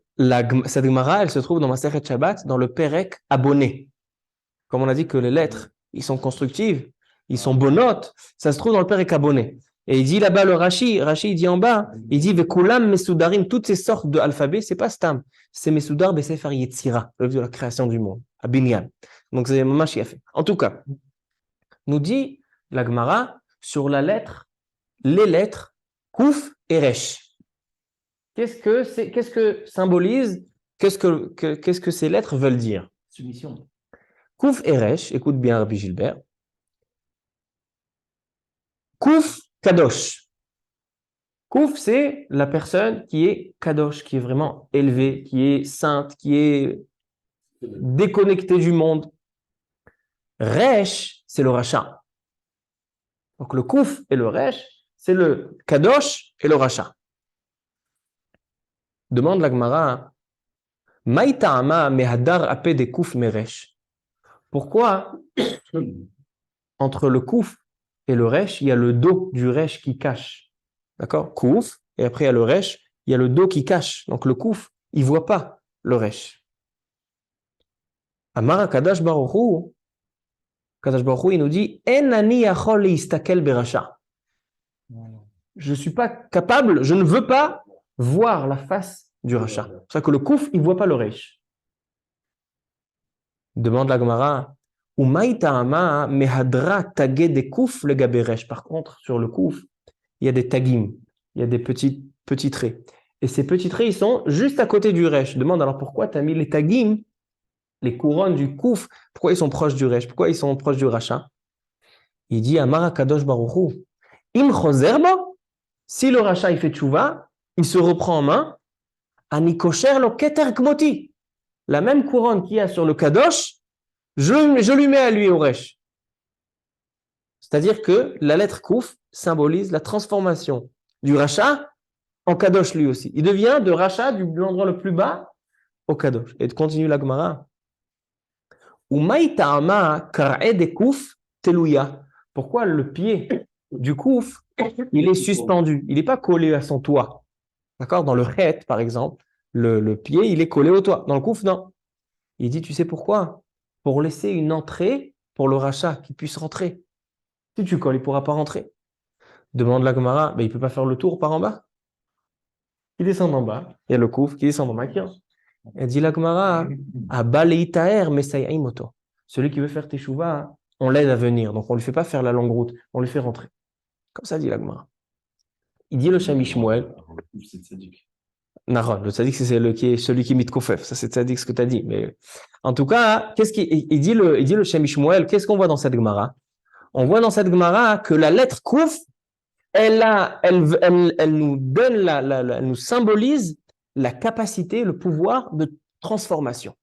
cette Gemara, elle se trouve dans Masechet Shabbat, dans le Perek abonné. Comme on a dit que les lettres, ils sont constructives, ils sont bonotes, ça se trouve dans le Perek abonné. Et il dit là-bas le Rashi il dit en bas, il dit Vekulam Mesudarim, toutes ces sortes d'alphabets, c'est pas Stam, c'est Mesudar Besefer Yetzira, de la création du monde, à Binyan. Donc c'est Mamash qui a fait. En tout cas, nous dit la Gemara sur les lettres, Kouf et Resh. Qu'est-ce que symbolise qu'est-ce que ces lettres veulent dire? Soumission. Kouf et Resh, écoute bien Rabbi Gilbert. Kouf, Kadosh. Kouf, c'est la personne qui est Kadosh, qui est vraiment élevée, qui est sainte, qui est déconnectée du monde. Resh, c'est le rachat. Donc le Kouf et le Resh, c'est le Kadosh et le rachat. Demande la Gemara, Maïta'ama mehadar apé de Kouf meresh. Pourquoi entre le Kouf et le Resh, il y a le dos du Resh qui cache. D'accord? Kouf, et après il y a le Resh, il y a le dos qui cache. Donc le Kouf, il ne voit pas le Resh. Amara Kadash Baruch Hu, il nous dit Enani yachol leistakel berasha. Je ne suis pas capable, je ne veux pas voir la face du rachat. C'est pour ça que le Kouf, il ne voit pas le Resh. Demande la Gemara, Umaïta'ama mehadra tagé des Kouf le gaberesh. Par contre, sur le Kouf, il y a des tagim, il y a des petits traits. Et ces petits traits, ils sont juste à côté du Resh. Demande alors pourquoi tu as mis les tagim, les couronnes du Kouf, pourquoi ils sont proches du Resh, pourquoi ils sont proches du rachat? Il dit Amara Kadosh Baruch Hu, Im chozerba, si le rachat il fait tchouva, il se reprend en main, ani kosher lo keter kmoti. La même couronne qu'il y a sur le Kadosh, je lui mets à lui au Resh. C'est-à-dire que la lettre Kouf symbolise la transformation du rachat en Kadosh lui aussi. Il devient de rachat de l'endroit le plus bas au Kadosh. Et continue la Gemara. Pourquoi le pied du Kouf, il est suspendu? Il n'est pas collé à son toit. D'accord? Dans le Chet, par exemple, le pied, il est collé au toit. Dans le Kouf, non. Il dit, tu sais pourquoi? Pour laisser une entrée pour le rachat qui puisse rentrer. Si tu colles, il ne pourra pas rentrer. Demande la Gemara, il ne peut pas faire le tour par en bas. Il descend en bas. Il y a le Kouf qui descend en bas. Elle dit la Gemara, celui qui veut faire teshuva, on l'aide à venir. Donc on ne lui fait pas faire la longue route, on lui fait rentrer. Comme ça dit la Gemara. Il dit le Shami Shmuel. Naron, le tzaddik, c'est celui qui mit kofef. Ça, c'est tzaddik ce que tu as dit. Mais en tout cas, il dit le Shami Shmuel, qu'est-ce qu'on voit dans cette Gemara? On voit dans cette Gemara que la lettre Kouf, elle nous donne, elle nous symbolise la capacité, le pouvoir de transformation.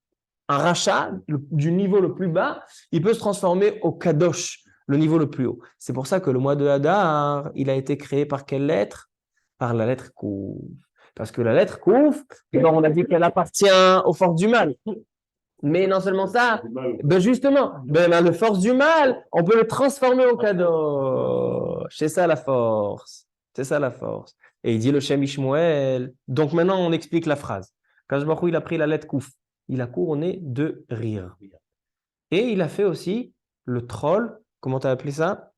Un rachat du niveau le plus bas, il peut se transformer au Kadosh, le niveau le plus haut. C'est pour ça que le mois de Hadar, il a été créé par quelle lettre? Par la lettre Kouf. Parce que la lettre Kouf, on a dit qu'elle appartient aux forces du mal. Mais non seulement ça, justement, la force du mal, on peut le transformer au Kadosh. C'est ça la force. C'est ça la force. Et il dit le Shem Ishmuel. Donc maintenant, on explique la phrase. Kadosh Baruch Hu, il a pris la lettre Kouf. Il a couronné de rire. Et il a fait aussi le troll. Comment tu as appelé ça?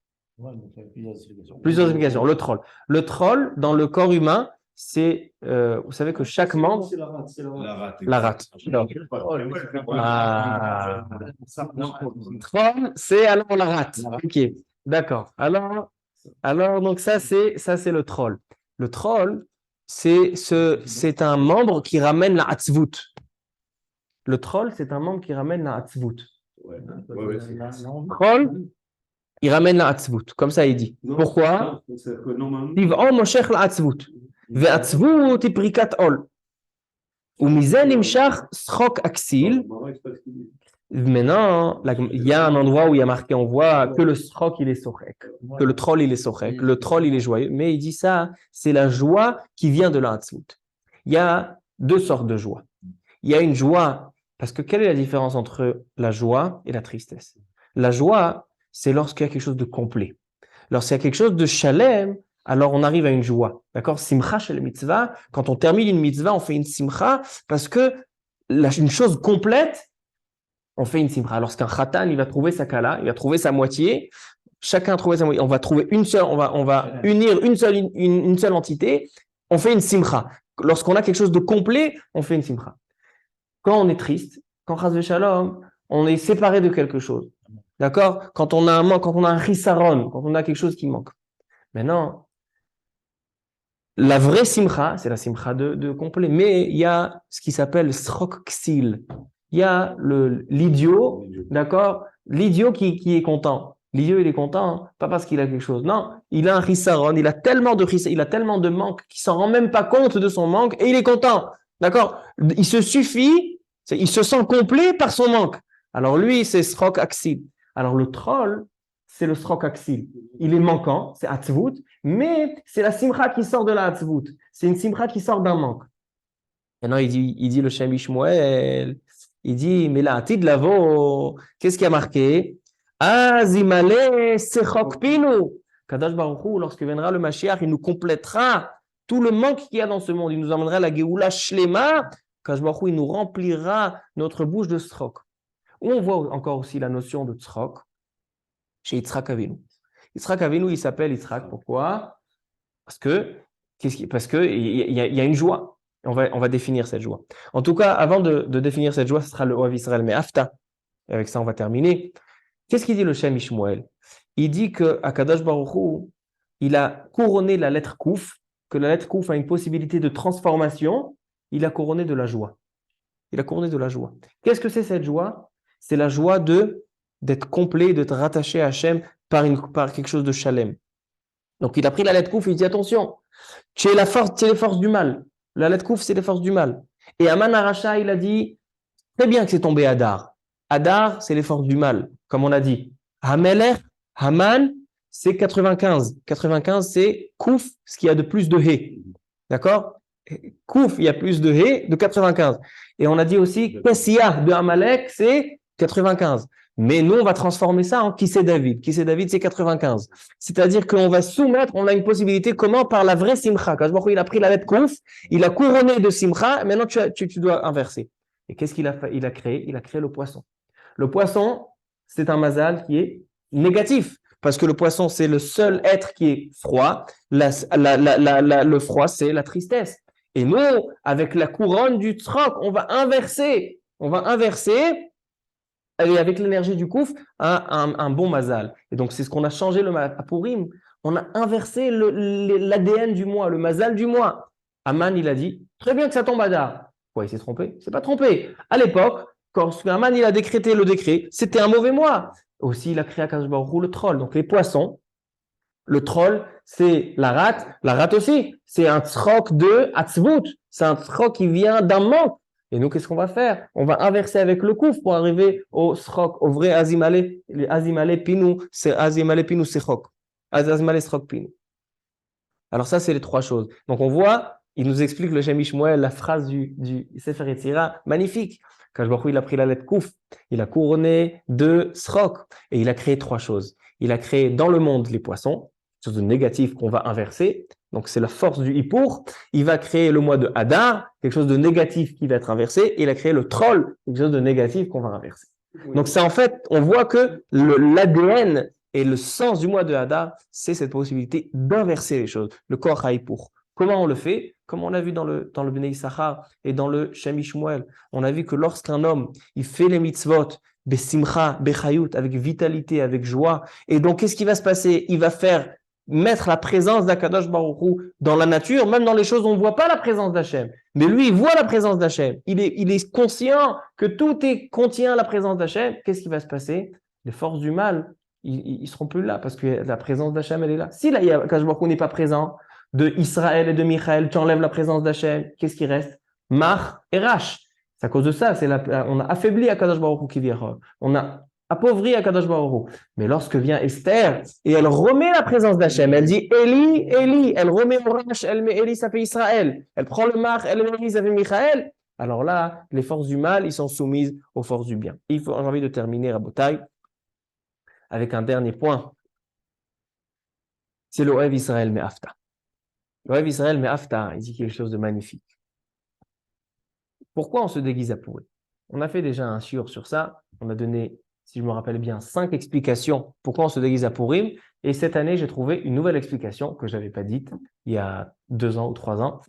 Plusieurs explications. Le troll. Le troll, dans le corps humain, c'est, vous savez que chaque membre... C'est la rate. La rate. Troll, c'est alors la rate. Ok, d'accord. Alors donc ça c'est le troll. Le troll, c'est un membre qui ramène la hatzvut. Le troll, c'est un membre qui ramène la hatzvut. Troll, il ramène la hatzvut. Comme ça il dit. Pourquoi? Tiv'on moshech la hatzvut. Ve'hatzvut hi prikat ol. Umizen imshach schok aksil. Maintenant, il y a un endroit où il y a marqué, on voit que le schok il est sochek, que le troll il est sochek, le troll il est joyeux. Mais il dit ça, c'est la joie qui vient de la hatzvut. Il y a deux sortes de joie. Il y a une joie, parce que quelle est la différence entre la joie et la tristesse? La joie, c'est lorsqu'il y a quelque chose de complet. Lorsqu'il y a quelque chose de shalem, alors on arrive à une joie. D'accord? Simcha shel mitzvah, quand on termine une mitzvah, on fait une simcha parce que une chose complète, on fait une simcha. Lorsqu'un khatan, il va trouver sa kala, il va trouver sa moitié, chacun trouve sa moitié, on va trouver une seule, on va unir une seule entité, on fait une simcha. Lorsqu'on a quelque chose de complet, on fait une simcha. Quand on est triste, quand chas v'shalom, on est séparé de quelque chose. D'accord? Quand on a un manque, quand on a un chisaron, quand on a quelque chose qui manque. Maintenant, La vraie simcha, c'est la simcha de complet, mais il y a ce qui s'appelle srok ksil. Il y a l'idiot, d'accord? L'idiot qui est content. L'idiot, il est content, hein, pas parce qu'il a quelque chose. Non, il a un chisaron, il a tellement de il a tellement de manque qu'il s'en rend même pas compte de son manque et il est content. D'accord? Il se suffit, il se sent complet par son manque. Alors lui, c'est srok aksil. Alors le troll, c'est le srok aksil. Il est manquant, c'est atzvut, mais c'est la simcha qui sort de la hatzvut. C'est une simcha qui sort d'un manque. Maintenant, il dit le Shem Ishmuel, il dit, mais là, Atid Lavo, qu'est-ce qui a marqué? Azimale sechok pinu. Kadash Baruch Hu, lorsque viendra le Mashiach, il nous complétera tout le manque qu'il y a dans ce monde. Il nous emmènera la Geoula Shlema. Kadash Baruch Hu, il nous remplira notre bouche de srok. Où on voit encore aussi la notion de srok chez Yitzhak Avinu. Yitzhak Avinu, il s'appelle Yitzhak. Pourquoi? Parce que il y a une joie. On va définir cette joie. En tout cas, avant de définir cette joie, ce sera le Oav Israël Me'afta. Et avec ça, on va terminer. Qu'est-ce qu'il dit le Shem Ishmuel? Il dit que Akadosh Baruch Hu, il a couronné la lettre Kouf, que la lettre Kouf a une possibilité de transformation. Il a couronné de la joie. Il a couronné de la joie. Qu'est-ce que c'est cette joie? C'est la joie d'être complet, d'être rattaché à Hachem par quelque chose de shalem. Donc, il a pris la lettre Kouf et il dit attention, tu es la force, c'est les forces du mal. La lettre Kouf, c'est les forces du mal. Et Aman Aracha, il a dit très bien que c'est tombé Hadar. Hadar, c'est les forces du mal, comme on a dit. Hameler, Haman, c'est 95. 95, c'est Kouf, ce qu'il y a de plus de He. D'accord? Kouf, il y a plus de He de 95. Et on a dit aussi Kessia de Amalek, c'est 95. Mais nous, on va transformer ça en qui c'est David. Qui c'est David, c'est 95. C'est-à-dire qu'on va soumettre, on a une possibilité, comment? Par la vraie simcha. Quand il a pris la lettre Kouf, il a couronné de simcha, maintenant tu dois inverser. Et qu'est-ce qu'il a fait? Il a créé le poisson. Le poisson, c'est un mazal qui est négatif. Parce que le poisson, c'est le seul être qui est froid. Le froid, c'est la tristesse. Et nous, avec la couronne du tzrok, on va inverser. On va inverser et avec l'énergie du kouf, un bon mazal. Et donc, c'est ce qu'on a changé à Purim. On a inversé l'ADN du mois, le mazal du mois. Aman, il a dit, très bien que ça tombe à Adar. Quoi, il s'est trompé? Il s'est pas trompé. À l'époque, quand Aman, il a décrété le décret, c'était un mauvais mois. Aussi, il a créé à Kadosh Baruch Hu le troll. Donc, les poissons, le troll, c'est la rate aussi. C'est un tzrok de atzvut. C'est un tzrok qui vient d'un manque. Et nous, qu'est-ce qu'on va faire? On va inverser avec le kouf pour arriver au srok, au vrai azimale. Azimale pinu, c'est azimale pinu sechok. Azimale srok pinu. Alors ça, c'est les trois choses. Donc on voit, il nous explique le Shem Ishmuel, la phrase du Sefer Yetzira, magnifique. Quand il a pris la lettre kouf, il a couronné de srok et il a créé trois choses. Il a créé dans le monde les poissons, quelque chose de négatif qu'on va inverser. Donc, c'est la force du Hippour. Il va créer le mois de Hadar, quelque chose de négatif qui va être inversé. Et il a créé le troll, quelque chose de négatif qu'on va inverser. Donc, c'est en fait, on voit que l'ADN et le sens du mois de Hadar, c'est cette possibilité d'inverser les choses. Le corps Hippour. Comment on le fait? Comme on l'a vu dans le Bnei Issachar et dans le Shem Ishmuel. On a vu que lorsqu'un homme, il fait les mitzvot, besimcha, bechayut, avec vitalité, avec joie. Et donc, qu'est-ce qui va se passer? Il va mettre la présence d'Akadosh Baruch Hu dans la nature, même dans les choses où on ne voit pas la présence d'Hachem. Mais lui, il voit la présence d'Hachem. Il est conscient que tout contient la présence d'Hachem. Qu'est-ce qui va se passer? Les forces du mal, ils ne seront plus là parce que la présence d'Hachem, elle est là. Si là, Akadosh Baruch Hu n'est pas présent, de Israël et de Michaël, tu enlèves la présence d'Hachem, qu'est-ce qui reste? Mar et Rash. C'est à cause de ça, on a affaibli Akadosh Baruch Hu qui vient. On a appauvri Akadosh Baruch Hu. Mais lorsque vient Esther et elle remet la présence d'Hachem, elle dit Eli, Eli, elle remet le Rash, elle met Eli, ça fait Israël. Elle prend le Mar, elle met Eli, ça fait Michaël. Alors là, les forces du mal, ils sont soumises aux forces du bien. J'ai envie de terminer, Rabotai, avec un dernier point. C'est l'Oev Israël Me'afta. L'Oev Israël Me'afta, il dit quelque chose de magnifique. Pourquoi on se déguise à Purim? On a fait déjà un shiur sur ça. On a donné, si je me rappelle bien, 5 explications pourquoi on se déguise à Purim. Et cette année, j'ai trouvé une nouvelle explication que je n'avais pas dite il y a 2 ans ou 3 ans.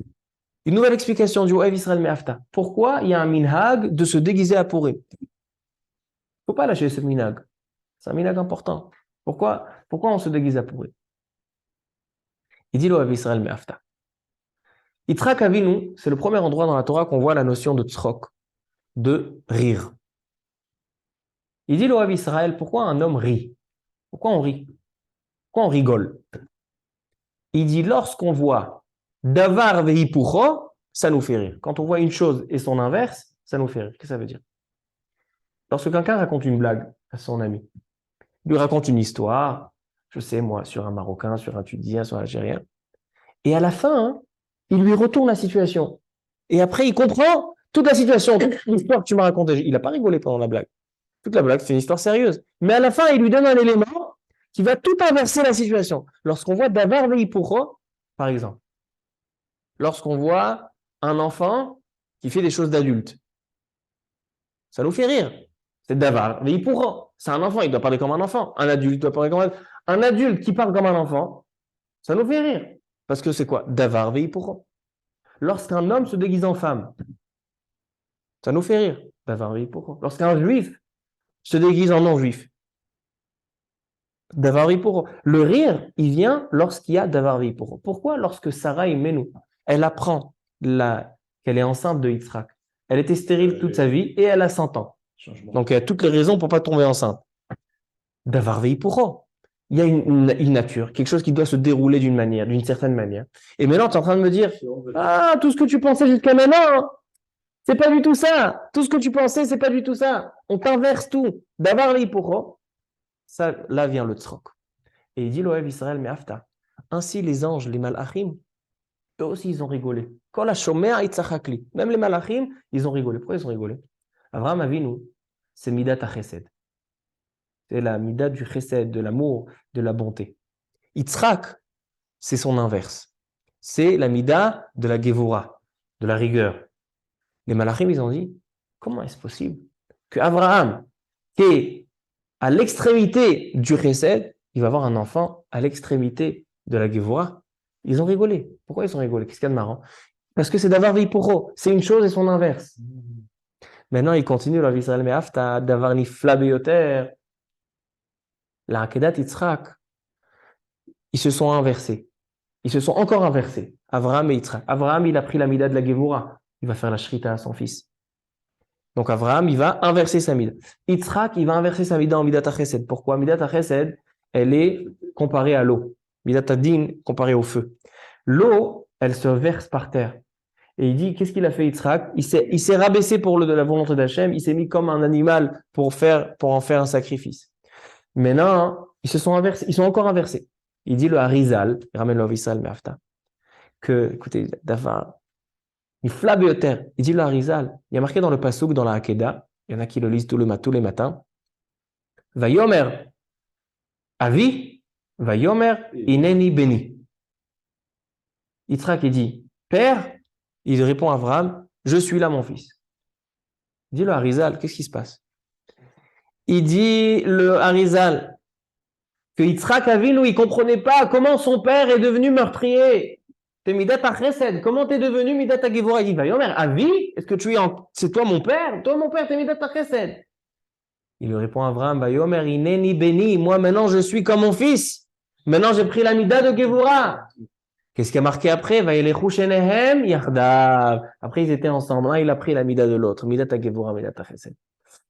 Une nouvelle explication du Oev Israël Me'afta. Pourquoi il y a un minhag de se déguiser à Purim? Il ne faut pas lâcher ce minhag. C'est un minhag important. Pourquoi on se déguise à Purim? Il dit l'Oev Israël Me'afta. Yitzhak Avinu, c'est le premier endroit dans la Torah qu'on voit la notion de tzrok, de rire. Il dit l'Oav Israël, pourquoi un homme rit? Pourquoi on rit? Pourquoi on rigole? Il dit lorsqu'on voit davar veipucho, ça nous fait rire. Quand on voit une chose et son inverse, ça nous fait rire. Qu'est-ce que ça veut dire? Lorsque quelqu'un raconte une blague à son ami, il lui raconte une histoire, je sais moi, sur un Marocain, sur un Tunisien, sur un Algérien, et à la fin, il lui retourne la situation. Et après, il comprend toute la situation, toute l'histoire que tu m'as racontée. Il n'a pas rigolé pendant la blague. Toute la blague, c'est une histoire sérieuse. Mais à la fin, il lui donne un élément qui va tout inverser la situation. Lorsqu'on voit davar veipucho, par exemple, lorsqu'on voit un enfant qui fait des choses d'adulte, ça nous fait rire. C'est davar veipucho. C'est un enfant, il doit parler comme un enfant. Un adulte doit parler comme un adulte qui parle comme un enfant, ça nous fait rire. Parce que c'est quoi? Davar veipucho. Lorsqu'un homme se déguise en femme, ça nous fait rire. Davar veipucho. Lorsqu'un juif se déguise en non-juif, davar veipucho. Le rire, il vient lorsqu'il y a davar veipucho. Pourquoi? Lorsque Sarah Imenu, elle apprend qu'elle est enceinte de Yitzhak. Elle était stérile toute sa vie et elle a 100 ans. Donc, il y a toutes les raisons pour ne pas tomber enceinte. Davar veipucho. Il y a une nature, quelque chose qui doit se dérouler d'une certaine manière. Et maintenant, tu es en train de me dire, ah, tout ce que tu pensais jusqu'à maintenant, c'est pas du tout ça. Tout ce que tu pensais, c'est pas du tout ça. On t'inverse tout. Davar veipucho. Ça, là vient le tzrok. Et il dit l'Oev Israël, mais afta. Ainsi, les anges, les malachim, eux aussi, ils ont rigolé. Même les malachim, ils ont rigolé. Pourquoi ils ont rigolé? Avraham Avinu, c'est midat ha-chesed. C'est la midat du chesed, de l'amour, de la bonté. Yitzhak, c'est son inverse. C'est la midat de la gevura, de la rigueur. Les malachim, ils ont dit, comment est-ce possible que Abraham, qui est à l'extrémité du chesed, il va avoir un enfant à l'extrémité de la gevura? Ils ont rigolé. Pourquoi ils ont rigolé? Qu'est-ce qu'il y a de marrant? Parce que c'est davar veipucho. C'est une chose et son inverse. Maintenant, il continue la vie Israël, mais afta, davar nifla beyoter. La Akedat Yitzhak, ils se sont inversés. Ils se sont encore inversés. Avraham et Yitzhak. Avraham, il a pris la mida de la Gevura. Il va faire la shrita à son fils. Donc Avraham, il va inverser sa mida. Yitzhak, il va inverser sa mida en midat ha-chesed. Pourquoi? Midat ha-chesed, elle est comparée à l'eau. Midat ha-din, comparée au feu. L'eau, elle se verse par terre. Et il dit, qu'est-ce qu'il a fait Yitzhak? Il s'est rabaissé pour la volonté d'Hachem. Il s'est mis comme un animal pour en faire un sacrifice. Maintenant, ils se sont inversés, ils sont encore inversés. Il dit le Harizal, il ramène le Harizal Meafta, que, écoutez, Davar, il flabe terre. Il dit le Harizal, il y a marqué dans le Passouk, dans la Hakeda, il y en a qui le lisent tous les matins, Vayomer, Avi, Vayomer, Ineni Beni. Yitzhak, il dit, Père, il répond à Abraham, je suis là, mon fils. Il dit le Harizal, qu'est-ce qui se passe? Il dit le Harizal, que Yitzhak Avinu, il ne comprenait pas comment son père est devenu meurtrier. T'es Midat ha-chesed. Comment t'es devenu Midat ha-gevura? Il dit, Vayomer, Avi, est-ce que c'est toi mon père? Toi mon père, t'es Midat ha-chesed. Il lui répond à Abraham, Vayomer, Ineni béni. Moi maintenant je suis comme mon fils. Maintenant j'ai pris la Midat de Gevura. Qu'est-ce qui a marqué après? Vayelechu shenehem yachdav. Après ils étaient ensemble. Là il a pris la Midat de l'autre. Midat ha-gevura, Midat ha-chesed.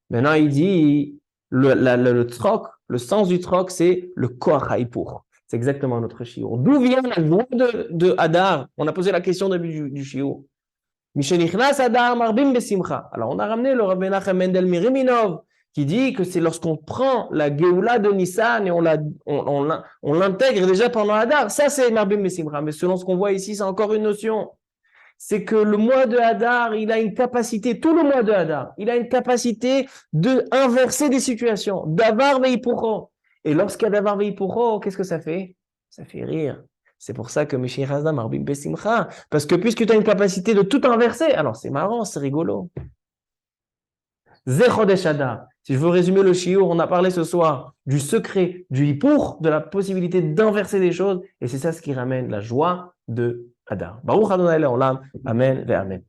Maintenant il dit, le tzrok, le sens du tzrok, c'est le koach haïpour. C'est exactement notre shiur. D'où vient la joie de Hadar? On a posé la question au début du shiur. Mishenichnas Hadar marbim besimcha. Alors on a ramené le Rabbi Menachem Mendel Miriminov qui dit que c'est lorsqu'on prend la Géoula de Nissan et on l'intègre déjà pendant Hadar. Ça c'est marbim besimcha. Mais selon ce qu'on voit ici, c'est encore une notion. C'est que le mois de Hadar, il a une capacité, tout le mois de Hadar, il a une capacité de inverser des situations. Davar veipucho. Et lorsqu'il y a davar veipucho, qu'est-ce que ça fait? Ça fait rire. C'est pour ça que Mishir Hazdam Arbim Besimcha. Parce que puisque tu as une capacité de tout inverser, alors c'est marrant, c'est rigolo. Ze Chodesh Hadar. Si je veux résumer le shiur, on a parlé ce soir du secret, du hipour, de la possibilité d'inverser des choses. Et c'est ça ce qui ramène la joie de Hadar. Baruch Adonai Le'olam. Amen ve Amen.